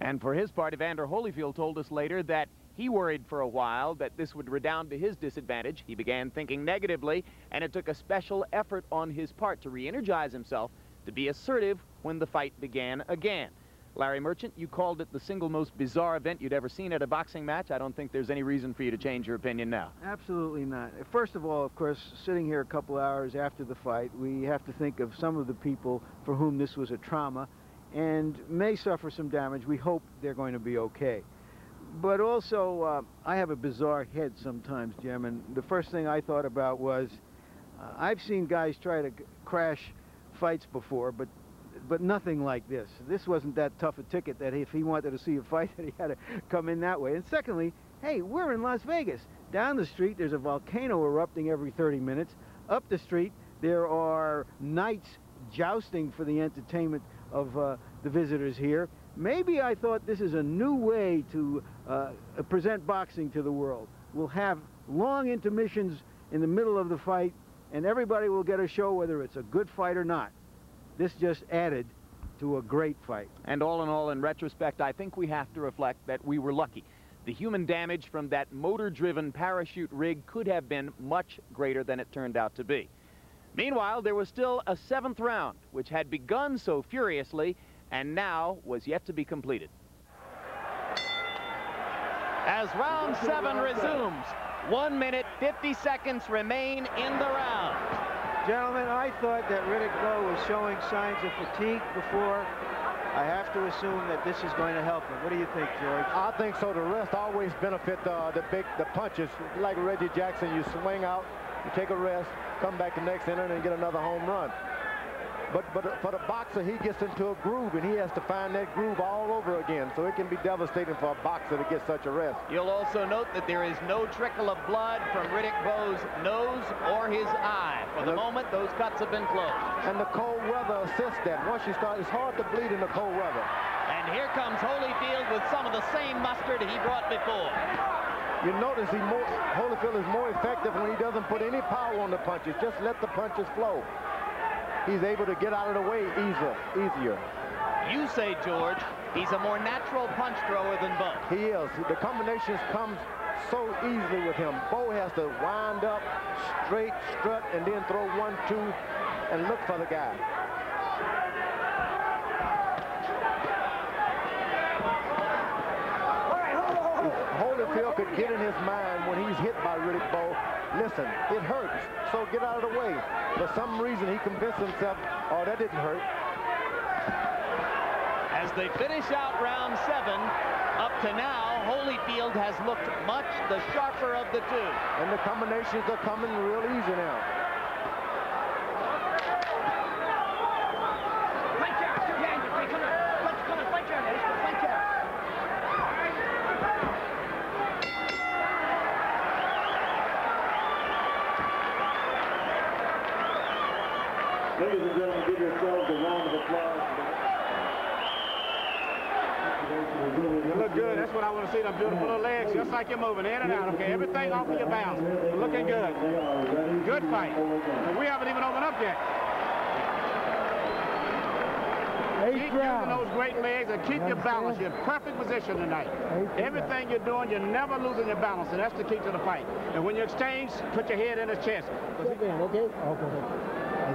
And for his part, Evander Holyfield told us later that he worried for a while that this would redound to his disadvantage. He began thinking negatively, and it took a special effort on his part to re-energize himself, to be assertive when the fight began again. Larry Merchant, you called it the single most bizarre event you'd ever seen at a boxing match. I don't think there's any reason for you to change your opinion now. Absolutely not. First of all, of course, sitting here a couple hours after the fight, we have to think of some of the people for whom this was a trauma and may suffer some damage. We hope they're going to be okay. But also, I have a bizarre head sometimes, Jim, and the first thing I thought about was, I've seen guys try to crash fights before, but nothing like this. This wasn't that tough a ticket that if he wanted to see a fight, that he had to come in that way. And secondly, hey, we're in Las Vegas. Down the street, there's a volcano erupting every 30 minutes. Up the street, there are knights jousting for the entertainment of the visitors here. Maybe I thought this is a new way to present boxing to the world. We'll have long intermissions in the middle of the fight, and everybody will get a show whether it's a good fight or not. This just added to a great fight. And all in all, in retrospect, I think we have to reflect that we were lucky. The human damage from that motor-driven parachute rig could have been much greater than it turned out to be. Meanwhile, there was still a 7th round, which had begun so furiously and now was yet to be completed. As round 7 resumes, 1 minute, 50 seconds remain in the round. Gentlemen, I thought that Riddick Bowe was showing signs of fatigue before. I have to assume that this is going to help him. What do you think, George? I think so. The rest always benefit the punches. Like Reggie Jackson, you swing out, you take a rest, come back the next inning and get another home run. But for the boxer, he gets into a groove, and he has to find that groove all over again. So it can be devastating for a boxer to get such a rest. You'll also note that there is no trickle of blood from Riddick Bowe's nose or his eye. For the moment, those cuts have been closed. And the cold weather assists that. Once you start, it's hard to bleed in the cold weather. And here comes Holyfield with some of the same mustard he brought before. You notice Holyfield is more effective when he doesn't put any power on the punches. Just let the punches flow. He's able to get out of the way easier. You say, George, he's a more natural punch thrower than Bowe. He is. The combinations come so easily with him. Bowe has to wind up, straight, strut, and then throw 1-2 and look for the guy. If Holyfield could get in his mind when he's hit by Riddick Bowe, listen, it hurts, so get out of the way. For some reason, he convinced himself, oh, that didn't hurt. As they finish out round 7, up to now, Holyfield has looked much the sharper of the two. And the combinations are coming real easy now. Ladies and gentlemen, give yourselves a round of applause. You look good. That's what I want to see, them beautiful little legs, just like you're moving in and out. Okay, everything off of your balance. You're looking good. Good fight. And we haven't even opened up yet. Keep using those great legs and keep your balance. You're in perfect position tonight. Everything you're doing, you're never losing your balance, and that's the key to the fight. And when you exchange, put your head in his chest. Okay?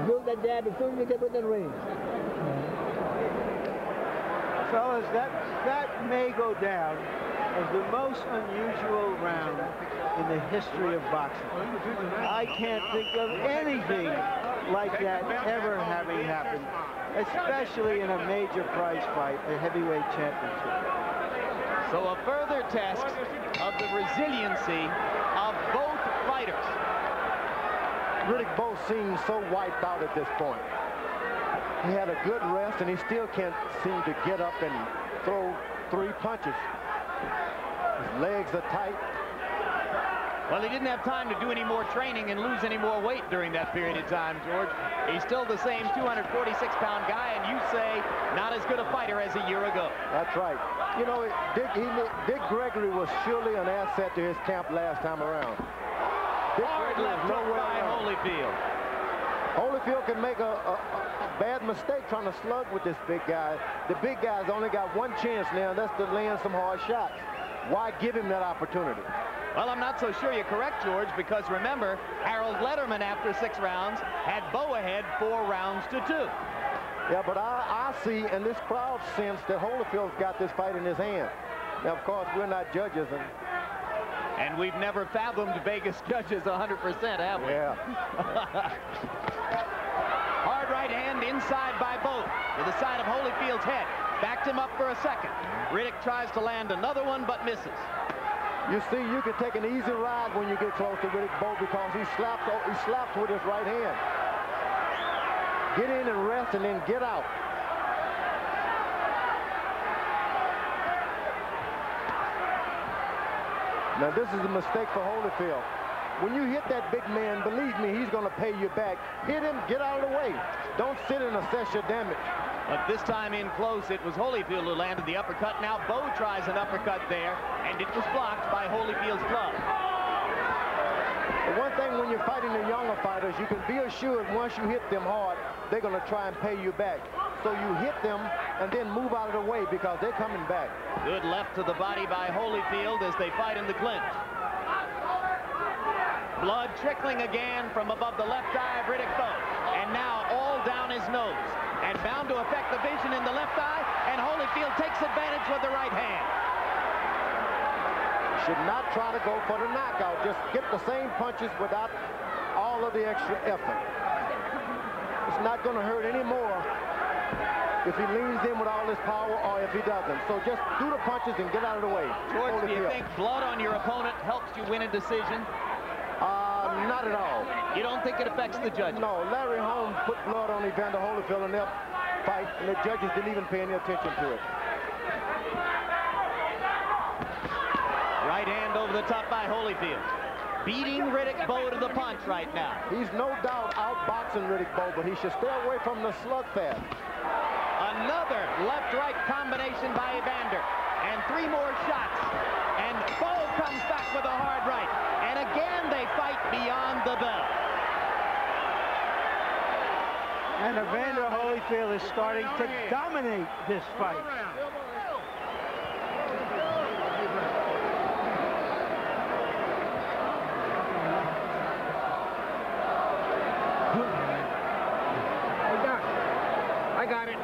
Build that jab as soon as you get within range. Fellas, that may go down as the most unusual round in the history of boxing. I can't think of anything like that ever having happened, especially in a major prize fight, a heavyweight championship. So a further test of the resiliency of both fighters. Riddick Bowe seems so wiped out at this point. He had a good rest, and he still can't seem to get up and throw 3 punches. His legs are tight. Well, he didn't have time to do any more training and lose any more weight during that period of time, George. He's still the same 246-pound guy, and you say not as good a fighter as a year ago. That's right. You know, Dick Gregory was surely an asset to his camp last time around. Hard left hook by Holyfield. Holyfield can make a bad mistake trying to slug with this big guy. The big guy's only got one chance now, and that's to land some hard shots. Why give him that opportunity? Well, I'm not so sure you're correct, George, because remember, Harold Letterman, after 6 rounds, had Bowe ahead 4 rounds to 2. Yeah, but I see, and this crowd sense that Holyfield's got this fight in his hand. Now, of course, we're not judges, and we've never fathomed Vegas judges 100%, have we? Yeah. Hard right hand inside by Bowe to the side of Holyfield's head. Backed him up for a second. Riddick tries to land another one, but misses. You see, you can take an easy ride when you get close to Riddick Bowe because he slaps with his right hand. Get in and rest and then get out. Now, this is a mistake for Holyfield. When you hit that big man, believe me, he's going to pay you back. Hit him, get out of the way. Don't sit and assess your damage. But this time in close, it was Holyfield who landed the uppercut. Now Bowe tries an uppercut there, and it was blocked by Holyfield's glove. The one thing when you're fighting the younger fighters, you can be assured once you hit them hard, they're going to try and pay you back. So you hit them and then move out of the way because they're coming back. Good left to the body by Holyfield as they fight in the clinch. Blood trickling again from above the left eye of Riddick Bowe. And now all down his nose. And bound to affect the vision in the left eye. And Holyfield takes advantage with the right hand. Should not try to go for the knockout. Just get the same punches without all of the extra effort. It's not going to hurt anymore. if he leans in with all his power or if he doesn't. So just do the punches and get out of the way. George, do you think blood on your opponent helps you win a decision? Not at all. You don't think it affects the judge? No, Larry Holmes put blood on Evander Holyfield in their fight, and the judges didn't even pay any attention to it. Right hand over the top by Holyfield. Beating Riddick Bowe to the punch right now. He's no doubt outboxing Riddick Bowe, but he should stay away from the slugfest. Another left-right combination by Evander. And 3 more shots. And Bowe comes back with a hard right. And again, they fight beyond the bell. And Evander Holyfield is starting to dominate this fight. I got it.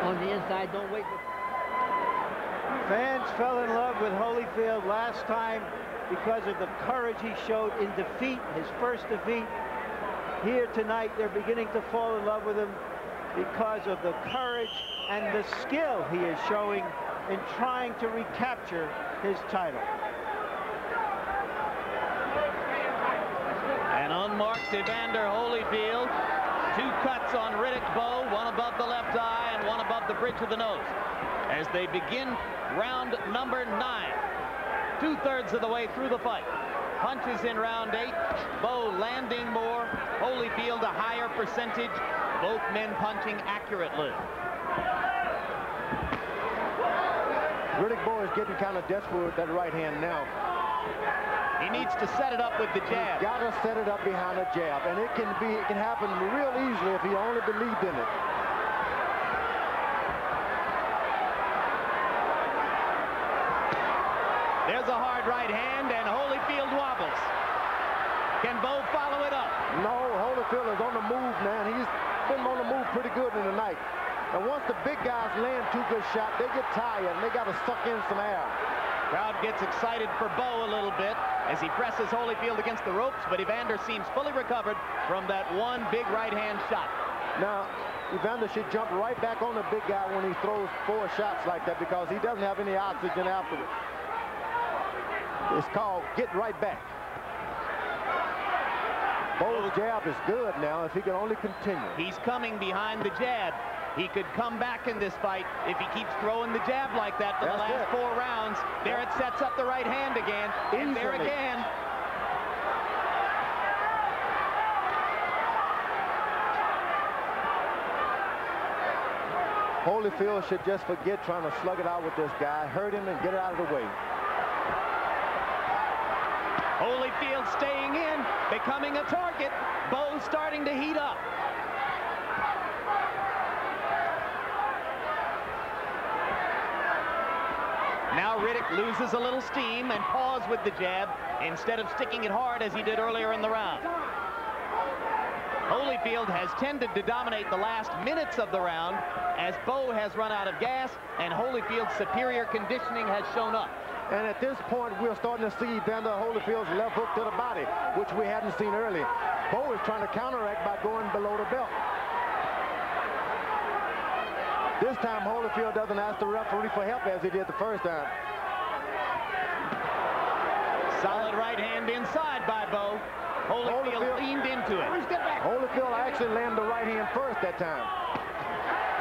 On the inside, don't wait. Fans fell in love with Holyfield last time because of the courage he showed in defeat, his first defeat. Here tonight, they're beginning to fall in love with him because of the courage and the skill he is showing in trying to recapture his title. An unmarked Evander Holyfield. 2 cuts on Riddick Bowe, one above the left eye and one above the bridge of the nose. As they begin round number 9, 2/3 of the way through the fight. Punches in round 8. Bowe landing more. Holyfield a higher percentage. Both men punching accurately. Riddick Bowe is getting kind of desperate with that right hand now. He needs to set it up with the jab. He's got to set it up behind a jab, and it can happen real easily if he only believed in it. There's a hard right hand, and Holyfield wobbles. Can Bowe follow it up? No, Holyfield is on the move now, and he's been on the move pretty good in the night. And once the big guys land 2 good shots, they get tired, and they got to suck in some air. Crowd gets excited for Bowe a little bit as he presses Holyfield against the ropes, but Evander seems fully recovered from that one big right hand shot. Now, Evander should jump right back on the big guy when he throws 4 shots like that because he doesn't have any oxygen afterwards. It's called get right back. Bowe's jab is good now if he can only continue. He's coming behind the jab. He could come back in this fight if he keeps throwing the jab like that for the last 4 rounds. There it sets up the right hand again. And there again. Holyfield should just forget trying to slug it out with this guy. Hurt him and get it out of the way. Holyfield staying in, becoming a target. Bowe starting to heat up. Now Riddick loses a little steam and paws with the jab instead of sticking it hard as he did earlier in the round. Holyfield has tended to dominate the last minutes of the round as Bowe has run out of gas and Holyfield's superior conditioning has shown up. And at this point, we're starting to see Evander Holyfield's left hook to the body, which we hadn't seen earlier. Bowe is trying to counteract by going below the belt. This time, Holyfield doesn't ask the referee for help as he did the first time. Solid right hand inside by Bowe. Holyfield leaned into it. Holyfield actually landed the right hand first that time.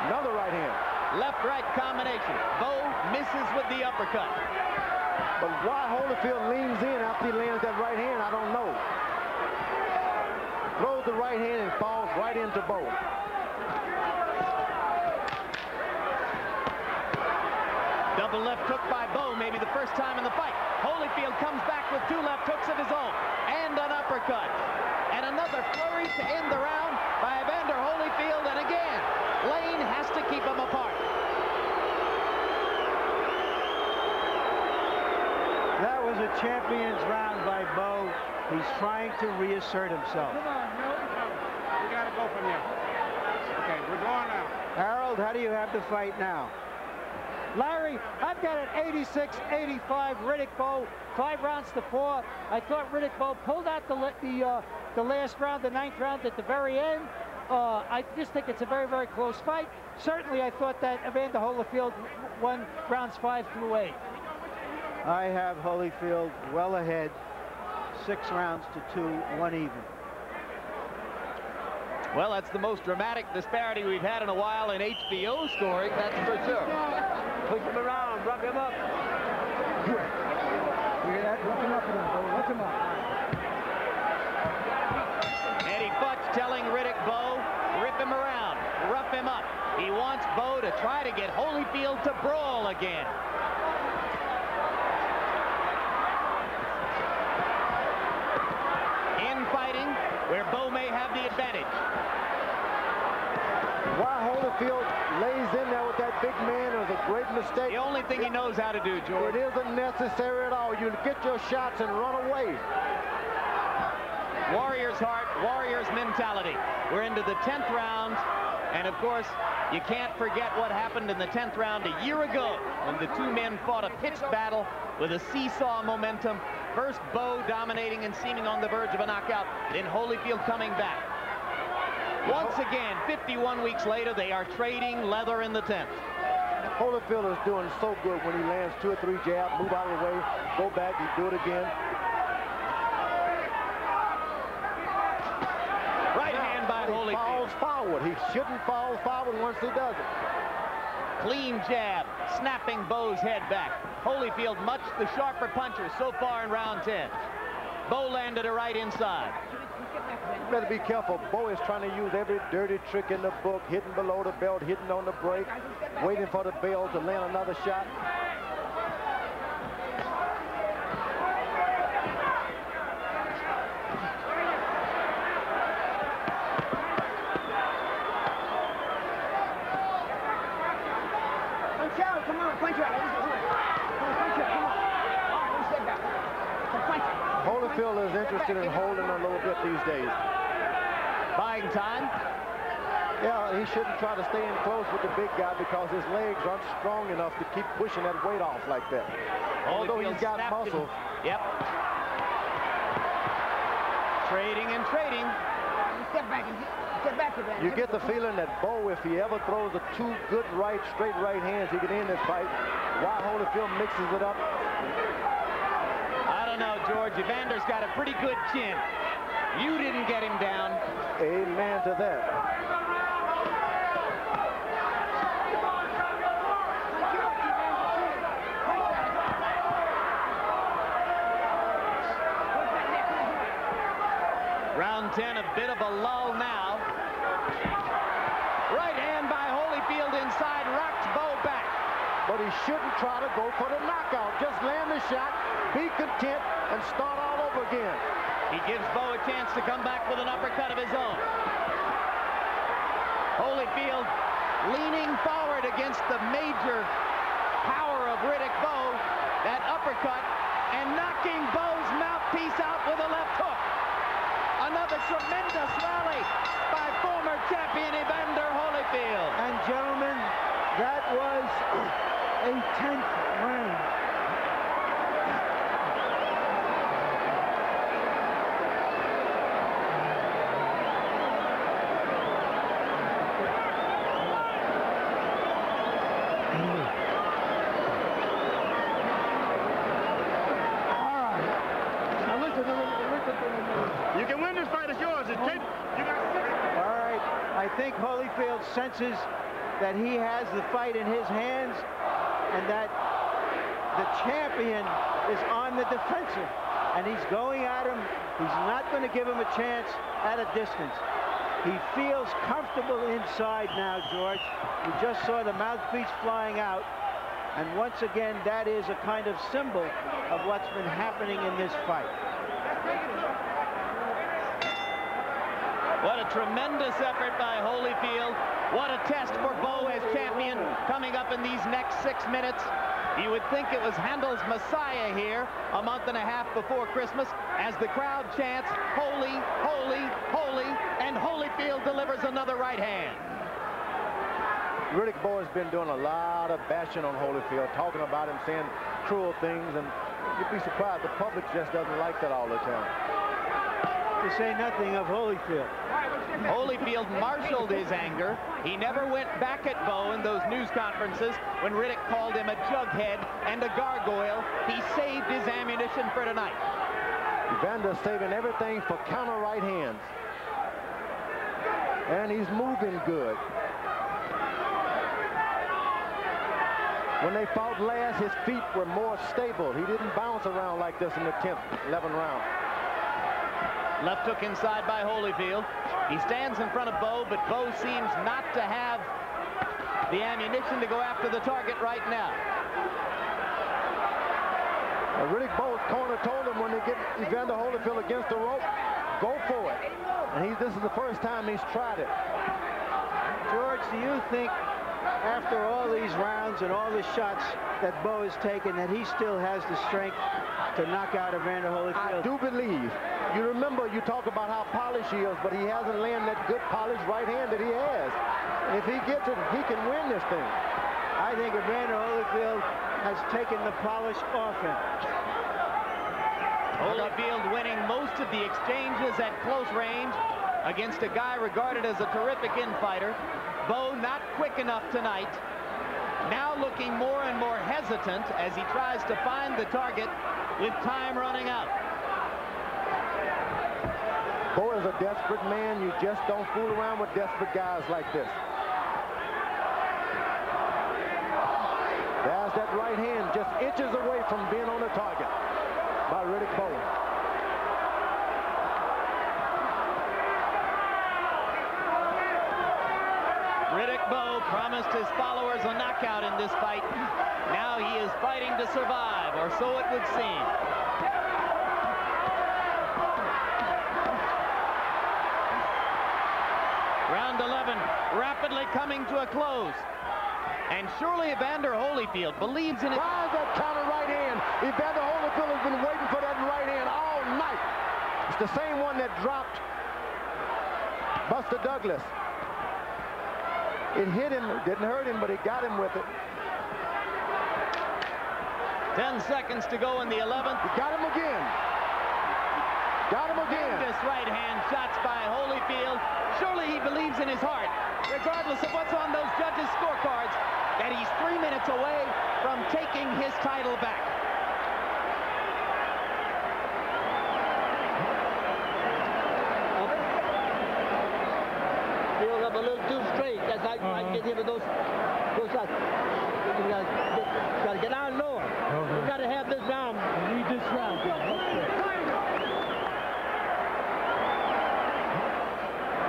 Another right hand. Left-right combination. Bowe misses with the uppercut. But why Holyfield leans in after he lands that right hand, I don't know. Throws the right hand and falls right into Bowe. Double left hook by Bowe, maybe the first time in the fight. Holyfield comes back with 2 left hooks of his own and an uppercut. And another flurry to end the round by Evander Holyfield. And again, Lane has to keep them apart. That was a champion's round by Bowe. He's trying to reassert himself. Come on, no. We got to go from here. Okay, we're going now. Harold, how do you have the fight now? Larry, I've got an 86-85 Riddick Bowe, 5 rounds to 4. I thought Riddick Bowe pulled out the last round, the 9th round at the very end. I just think it's a very, very close fight. Certainly, I thought that Evander Holyfield won rounds 5 through 8. I have Holyfield well ahead, 6 rounds to 2, 1 even. Well, that's the most dramatic disparity we've had in a while in HBO scoring, that's for sure. Push him around, rub him up. You hear that? Rub him up, rub him up. Eddie Futch telling Riddick Bowe, rip him around, rough him up. He wants Bowe to try to get Holyfield to brawl again. Infighting where Bowe may have the advantage. Why Holyfield lays in there with that big man is a great mistake. The only thing he knows how to do, George. It isn't necessary at all. You get your shots and run away. Warrior's heart, Warrior's mentality. We're into the 10th round, and of course, you can't forget what happened in the 10th round a year ago when the two men fought a pitched battle with a seesaw momentum. First Bowe dominating and seeming on the verge of a knockout, then Holyfield coming back. Once again, 51 weeks later, they are trading leather in the 10th. Holyfield is doing so good when he lands 2 or 3 jabs, move out of the way, go back, he do it again. Right hand by Holyfield. He falls forward. He shouldn't fall forward once he does it. Clean jab, snapping Bowe's head back. Holyfield much the sharper puncher so far in round 10. Bowe landed a right inside. You better be careful. Bowe is trying to use every dirty trick in the book, hitting below the belt, hitting on the break, waiting for the bell to land another shot. Punch out, come on, punch out. Punch out, come on. One step back. Punch out. Holyfield is interested in holding a little bit these days. Buying time. Yeah, he shouldn't try to stay in close with the big guy because his legs aren't strong enough to keep pushing that weight off like that. Although he's got muscle. Yep. Trading and trading. Step back and step back to that. You get the feeling that Bowe, if he ever throws the 2 good straight right hands, he can end this fight. While Holyfield mixes it up. I don't know, George. Evander's got a pretty good chin. You didn't get him down. Amen to that. Round 10, a bit of a lull now. Right hand by Holyfield inside, rocks Bowe back. But he shouldn't try to go for the knockout. Just land the shot, be content, and start all over again. He gives Bowe a chance to come back with an uppercut of his own. Holyfield leaning forward against the major power of Riddick Bowe. That uppercut, and knocking Bowe's mouthpiece out with a left hook. Another tremendous rally by former champion Evander Holyfield. And gentlemen, that was a 10th round. You can win this fight. It's yours. It's 10. You got 6. All right, I think Holyfield senses that he has the fight in his hands and that the champion is on the defensive, and he's going at him. He's not going to give him a chance at a distance. He feels comfortable inside now, George. We just saw the mouthpiece flying out, and once again, that is a kind of symbol of what's been happening in this fight. What a tremendous effort by Holyfield. What a test for Bowe as champion coming up in these next 6 minutes. You would think it was Handel's Messiah here a month and a half before Christmas as the crowd chants, holy, holy, holy, and Holyfield delivers another right hand. Riddick Bowe has been doing a lot of bashing on Holyfield, talking about him, saying cruel things, and you'd be surprised the public just doesn't like that all the time. To say nothing of Holyfield. Holyfield marshaled his anger. He never went back at Bowe in those news conferences when Riddick called him a jughead and a gargoyle. He saved his ammunition for tonight. Evander saving everything for counter right hands. And he's moving good. When they fought last, his feet were more stable. He didn't bounce around like this in the 10th, 11th round. Left hook inside by Holyfield. He stands in front of Bowe, but Bowe seems not to have the ammunition to go after the target right now. Riddick Bowe's corner told him when they get Evander Holyfield against the rope, go for it. And this is the first time he's tried it. George, do you think after all these rounds and all the shots that Bowe has taken that he still has the strength to knock out Evander Holyfield? I do believe. You remember, you talk about how polished he is, but he hasn't landed that good polished right hand that he has. And if he gets it, he can win this thing. I think Evander Holyfield has taken the polish off him. Holyfield winning most of the exchanges at close range against a guy regarded as a terrific infighter. Bowe not quick enough tonight. Now looking more and more hesitant as he tries to find the target with time running out. Bowe is a desperate man. You just don't fool around with desperate guys like this. There's that right hand just inches away from being on the target by Riddick Bowe. Riddick Bowe promised his followers a knockout in this fight. Now he is fighting to survive, or so it would seem. Round 11 rapidly coming to a close. And surely Evander Holyfield believes in it. Tries that counter right hand. Evander Holyfield has been waiting for that right hand all night. It's the same one that dropped Buster Douglas. It hit him, didn't hurt him, but it got him with it. 10 seconds to go in the 11th. He got him again. Got him again. This right hand shots by Holyfield. Surely he believes in his heart, regardless of what's on those judges' scorecards, that he's 3 minutes away from taking his title back. Feels up a little too straight. That's how I get him with those shots. You gotta get down lower. Okay. You gotta have this round. You need this round.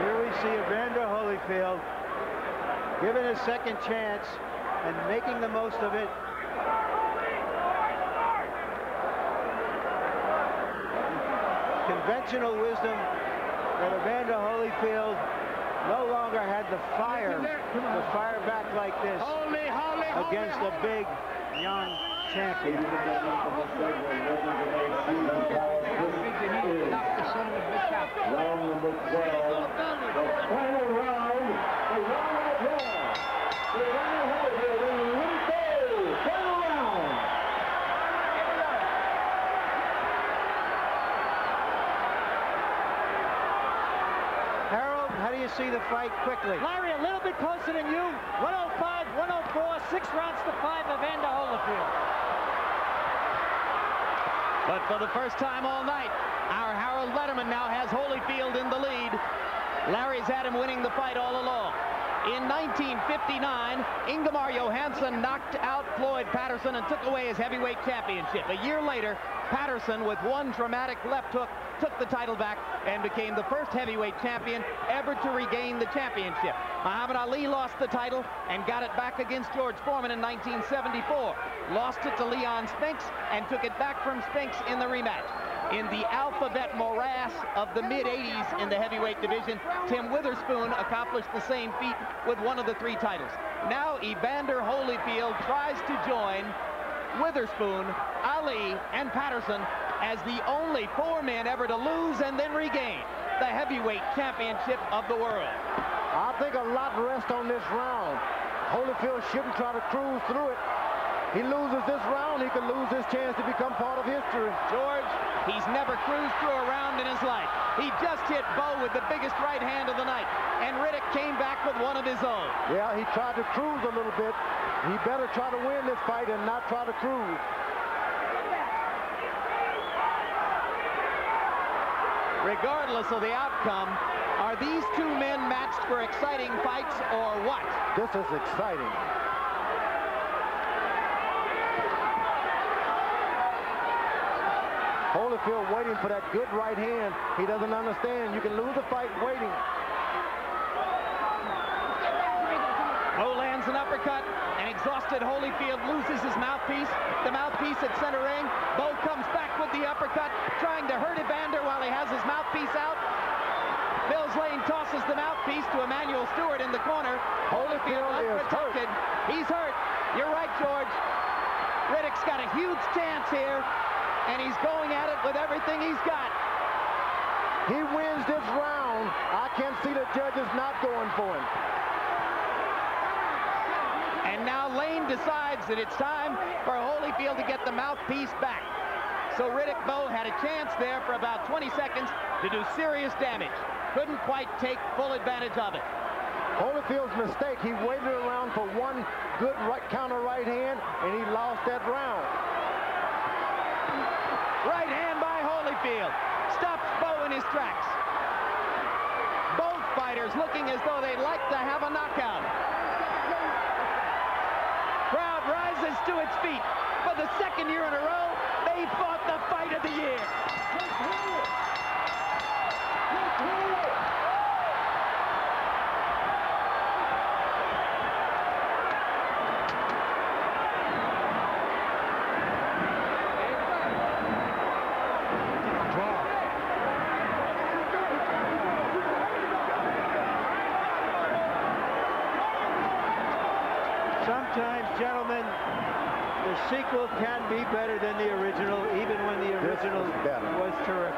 Here we see Evander Holyfield given a second chance and making the most of it. Conventional wisdom that Evander Holyfield no longer had the fire to fire back like this against a big young champion. Round number 12, the final round, the round of applause. Evander Holyfield and Riddick Bowe, final round. Harold, how do you see the fight quickly? Larry, a little bit closer than you. 105, 104, 6 rounds to 5, Evander Holyfield. But for the first time all night, our Harold Letterman now has Holyfield in the lead. Larry's had him winning the fight all along. In 1959, Ingemar Johansson knocked out Floyd Patterson and took away his heavyweight championship. A year later, Patterson, with one dramatic left hook, took the title back and became the first heavyweight champion ever to regain the championship. Muhammad Ali lost the title and got it back against George Foreman in 1974. Lost it to Leon Spinks and took it back from Spinks in the rematch. In the alphabet morass of the mid-80s in the heavyweight division, Tim Witherspoon accomplished the same feat with one of the 3 titles. Now Evander Holyfield tries to join Witherspoon, Ali, and Patterson as the only 4 men ever to lose and then regain the heavyweight championship of the world. I think a lot rests on this round. Holyfield shouldn't try to cruise through it. He loses this round, he could lose his chance to become part of history. George, he's never cruised through a round in his life. He just hit Bowe with the biggest right hand of the night, and Riddick came back with one of his own. Yeah, he tried to cruise a little bit. He better try to win this fight and not try to cruise. Regardless of the outcome, are these two men matched for exciting fights or what? This is exciting. Holyfield waiting for that good right hand. He doesn't understand. You can lose a fight waiting. Bowe lands an uppercut, and exhausted Holyfield loses his mouthpiece. The mouthpiece at center ring. Bowe comes back with the uppercut, trying to hurt Evander while he has his mouthpiece out. Mills Lane tosses the mouthpiece to Emmanuel Stewart in the corner. Holyfield unprotected. He's hurt. You're right, George. Riddick's got a huge chance here, and he's going at it with everything he's got. He wins this round. I can't see the judges not going for him. And now Lane decides that it's time for Holyfield to get the mouthpiece back. So Riddick Bowe had a chance there for about 20 seconds to do serious damage. Couldn't quite take full advantage of it. Holyfield's mistake, he waited around for one good counter right hand, and he lost that round. Right hand by Holyfield. Stops Bowe in his tracks. Both fighters looking as though they'd like to have a knockout. Crowd rises to its feet. For the second year in a row, they fought the fight of the year. Sometimes, gentlemen, the sequel can be better than the original, even when the original was terrific.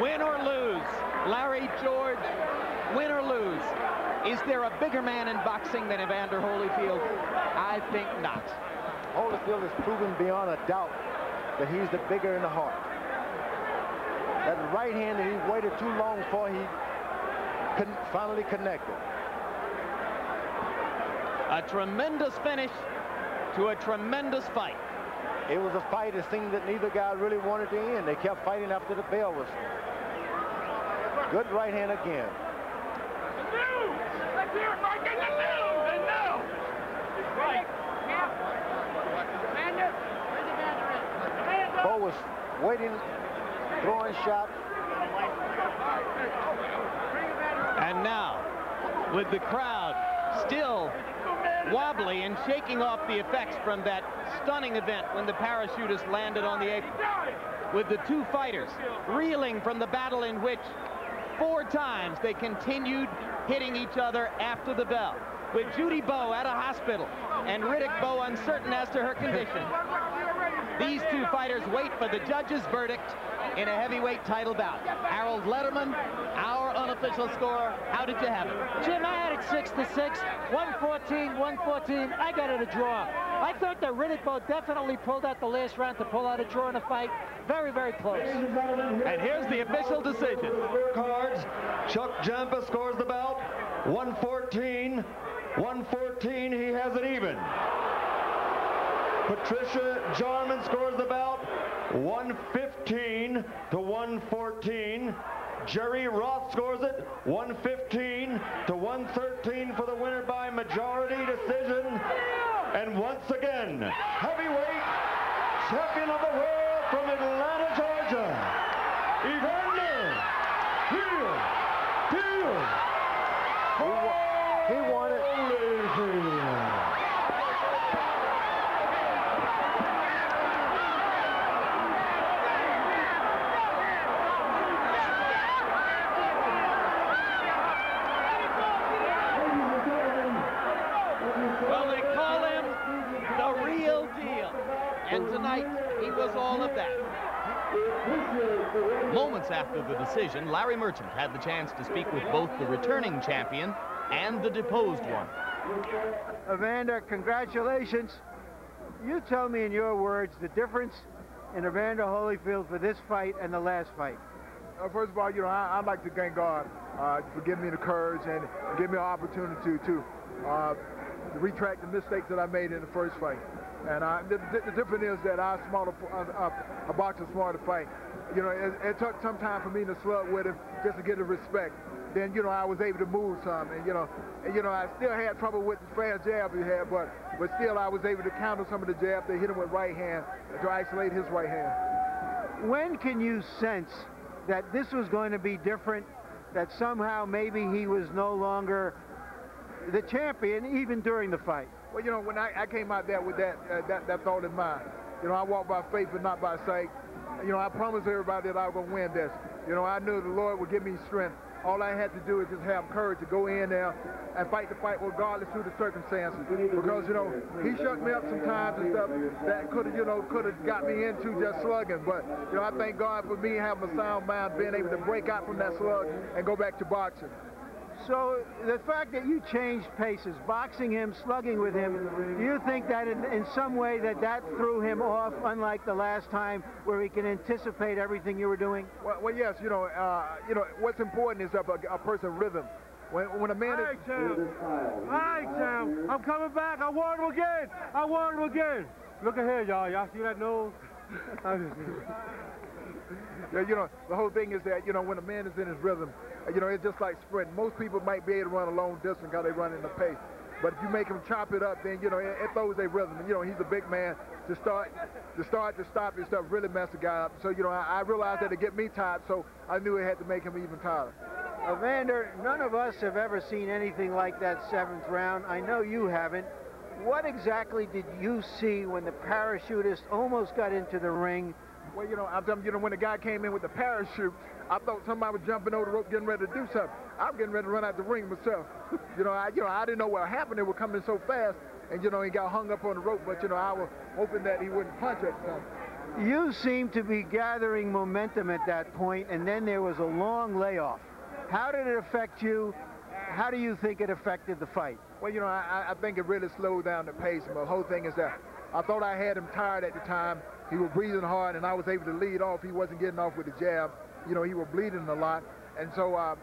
Win or lose, Larry, George, win or lose, is there a bigger man in boxing than Evander Holyfield? I think not. Holyfield has proven beyond a doubt that he's the bigger in the heart. That right hand that he waited too long for, he couldn't finally connect it. A tremendous finish to a tremendous fight. It was a fight, it seemed that neither guy really wanted to end. They kept fighting after the bell was. Good right hand again. Let's hear it, Mike. And no. Right. Bowe was waiting, throwing shot. And now, with the crowd still wobbly and shaking off the effects from that stunning event when the parachutists landed on the apron, with the two fighters reeling from the battle in which 4 times they continued hitting each other after the bell, with Judy Bowe at a hospital and Riddick Bowe uncertain as to her condition. These two fighters wait for the judge's verdict in a heavyweight title bout. Harold Letterman, our unofficial score. How did you have it? Jim, I had it 6-6, 114. I got it a draw. I thought that Riddick Bowe definitely pulled out the last round to pull out a draw in a fight. Very, very close. And here's the official decision. Cards. Chuck Jampa scores the bout. 114. 114. He has it even. Patricia Jarman scores the bout. 115 to 114. Jerry Roth scores it. 115 to 113 for the winner by majority decision. And once again, heavyweight champion of the world from Atlanta, Georgia, Evander He won it. Well, they call him the real deal. And tonight, he was all of that. Moments after the decision, Larry Merchant had the chance to speak with both the returning champion and the deposed one. Evander, congratulations. You tell me in your words the difference in Evander Holyfield for this fight and the last fight. First of all, you know, I'd like to thank God for giving me the courage and give me an opportunity to retract the mistakes that I made in the first fight. And the difference is that a boxer smarter fight. You know, it took some time for me to slug with him just to get the respect. Then, you know, I was able to move some, and you know, I still had trouble with the fast jab he had, but still I was able to counter some of the jabs. They hit him with right hand to isolate his right hand. When can you sense that this was going to be different, that somehow maybe he was no longer the champion even during the fight? Well, you know, when I came out there with that thought in mind, you know, I walk by faith but not by sight. You know, I promised everybody that I was going to win this. You know, I knew the Lord would give me strength. All I had to do is just have courage to go in there and fight the fight regardless through the circumstances. Because, you know, he shut me up sometimes and stuff that could have got me into just slugging. But, you know, I thank God for me having a sound mind, being able to break out from that slug and go back to boxing. So the fact that you changed paces, boxing him, slugging with him, do you think that in some way that threw him off, unlike the last time where he can anticipate everything you were doing? Well yes, you know, what's important is a person's rhythm. When a man is... All right, Sam, I'm coming back. I want him again. I want him again. Look ahead, y'all. Y'all see that nose? Yeah, you know, the whole thing is that, you know, when a man is in his rhythm, you know, it's just like sprinting. Most people might be able to run a long distance because they run in the pace. But if you make him chop it up, then, you know, it throws a rhythm. And, you know, he's a big man. To start, to stop, and stuff really messed the guy up. So, you know, I realized that to get me tired, so I knew it had to make him even tighter. Evander, none of us have ever seen anything like that 7th round. I know you haven't. What exactly did you see when the parachutist almost got into the ring? Well, you know, I'm telling you, when the guy came in with the parachute, I thought somebody was jumping over the rope, getting ready to do something. I was getting ready to run out the ring myself. I didn't know what happened. It was coming so fast, and you know, he got hung up on the rope. But you know, I was hoping that he wouldn't punch at something. You seemed to be gathering momentum at that point, and then there was a long layoff. How did it affect you? How do you think it affected the fight? Well, you know, I think it really slowed down the pace. But the whole thing is that I thought I had him tired at the time. He was breathing hard, and I was able to lead off. He wasn't getting off with the jab. You know, he was bleeding a lot. And so,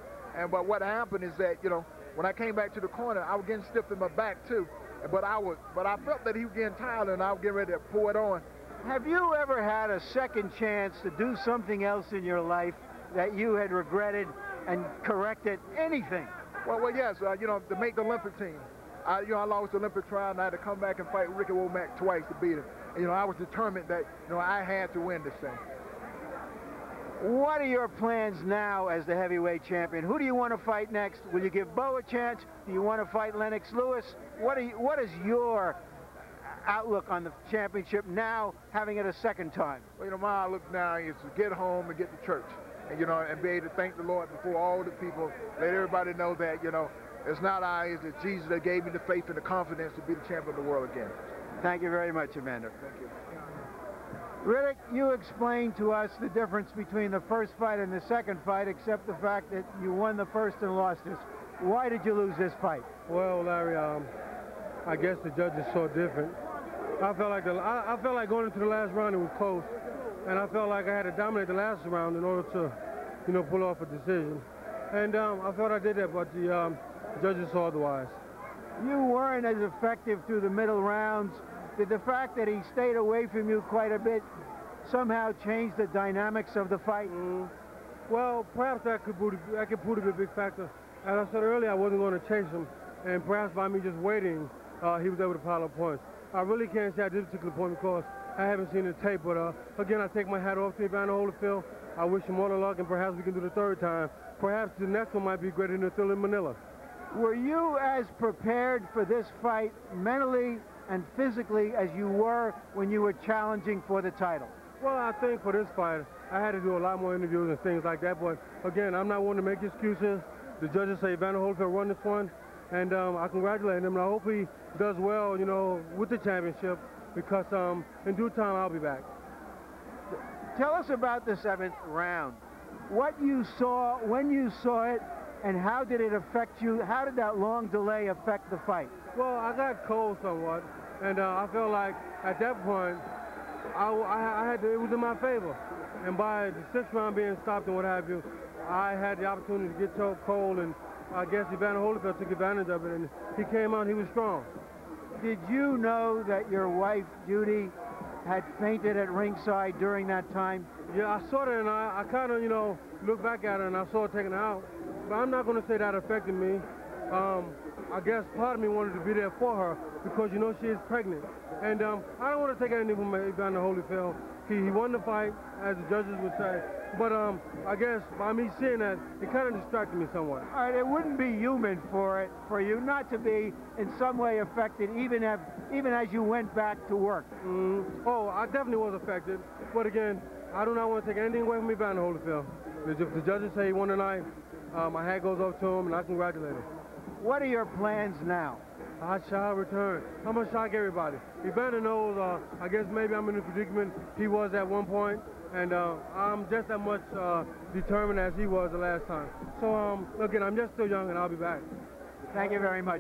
but what happened is that, you know, when I came back to the corner, I was getting stiff in my back too. But I felt that he was getting tired, and I was getting ready to pour it on. Have you ever had a second chance to do something else in your life that you had regretted and corrected? Anything? Well, yes. You know, to make the Olympic team. I lost the Olympic trial, and I had to come back and fight Ricky Womack twice to beat him. And, you know, I was determined that, you know, I had to win this thing. What are your plans now as the heavyweight champion? Who do you want to fight next? Will you give Bowe a chance? Do you want to fight Lennox Lewis? What is your outlook on the championship now, having it a second time? Well, you know, my outlook now is to get home and get to church. And, you know, and be able to thank the Lord before all the people. Let everybody know that, you know, it's not I, it's Jesus that gave me the faith and the confidence to be the champion of the world again. Thank you very much, Evander. Thank you. Riddick, you explained to us the difference between the first fight and the second fight, except the fact that you won the first and lost this. Why did you lose this fight? Well, Larry, I guess the judges saw different. I felt like going into the last round it was close, and I felt like I had to dominate the last round in order to, you know, pull off a decision. And I felt I did that, but the judges saw otherwise. You weren't as effective through the middle rounds. Did the fact that he stayed away from you quite a bit somehow change the dynamics of the fight? Well, perhaps that could prove to be a big factor. As I said earlier, I wasn't going to chase him, and perhaps by me just waiting, he was able to pile up points. I really can't say at this particular point because I haven't seen the tape, but again, I take my hat off to Evander Holyfield. I wish him all the luck, and perhaps we can do the third time. Perhaps the next one might be greater than the Thrill in Manila. Were you as prepared for this fight mentally and physically as you were when you were challenging for the title? Well, I think for this fight, I had to do a lot more interviews and things like that, but again, I'm not one to make excuses. The judges say Evander Holyfield won this one, and I congratulate him, and I hope he does well, you know, with the championship. because in due time I'll be back. Tell us about the 7th round. What you saw, when you saw it, and how did it affect you? How did that long delay affect the fight? Well, I got cold somewhat, and I felt like at that point I had to, it was in my favor. And by the 6th round being stopped and what have you, I had the opportunity to get so cold, and I guess Evander Holyfield took advantage of it, and he came out, he was strong. Did you know that your wife, Judy, had fainted at ringside during that time? Yeah, I saw that, and I kind of, you know, looked back at her, and I saw her taken out. But I'm not going to say that affected me. I guess part of me wanted to be there for her because, you know, she is pregnant. And I don't want to take anything from Evander Holyfield. He won the fight, as the judges would say. But I guess by me seeing that, it kind of distracted me somewhat. All right, it wouldn't be human for you not to be in some way affected, even as you went back to work. Oh, I definitely was affected. But again, I do not want to take anything away from Evander Holyfield. If the judges say he won tonight, my hat goes off to him, and I congratulate him. What are your plans now? I shall return. I'm going to shock everybody. Evander knows, I guess maybe I'm in the predicament he was at one point, and I'm just as much determined as he was the last time. So, again, I'm just still young, and I'll be back. Thank you very much.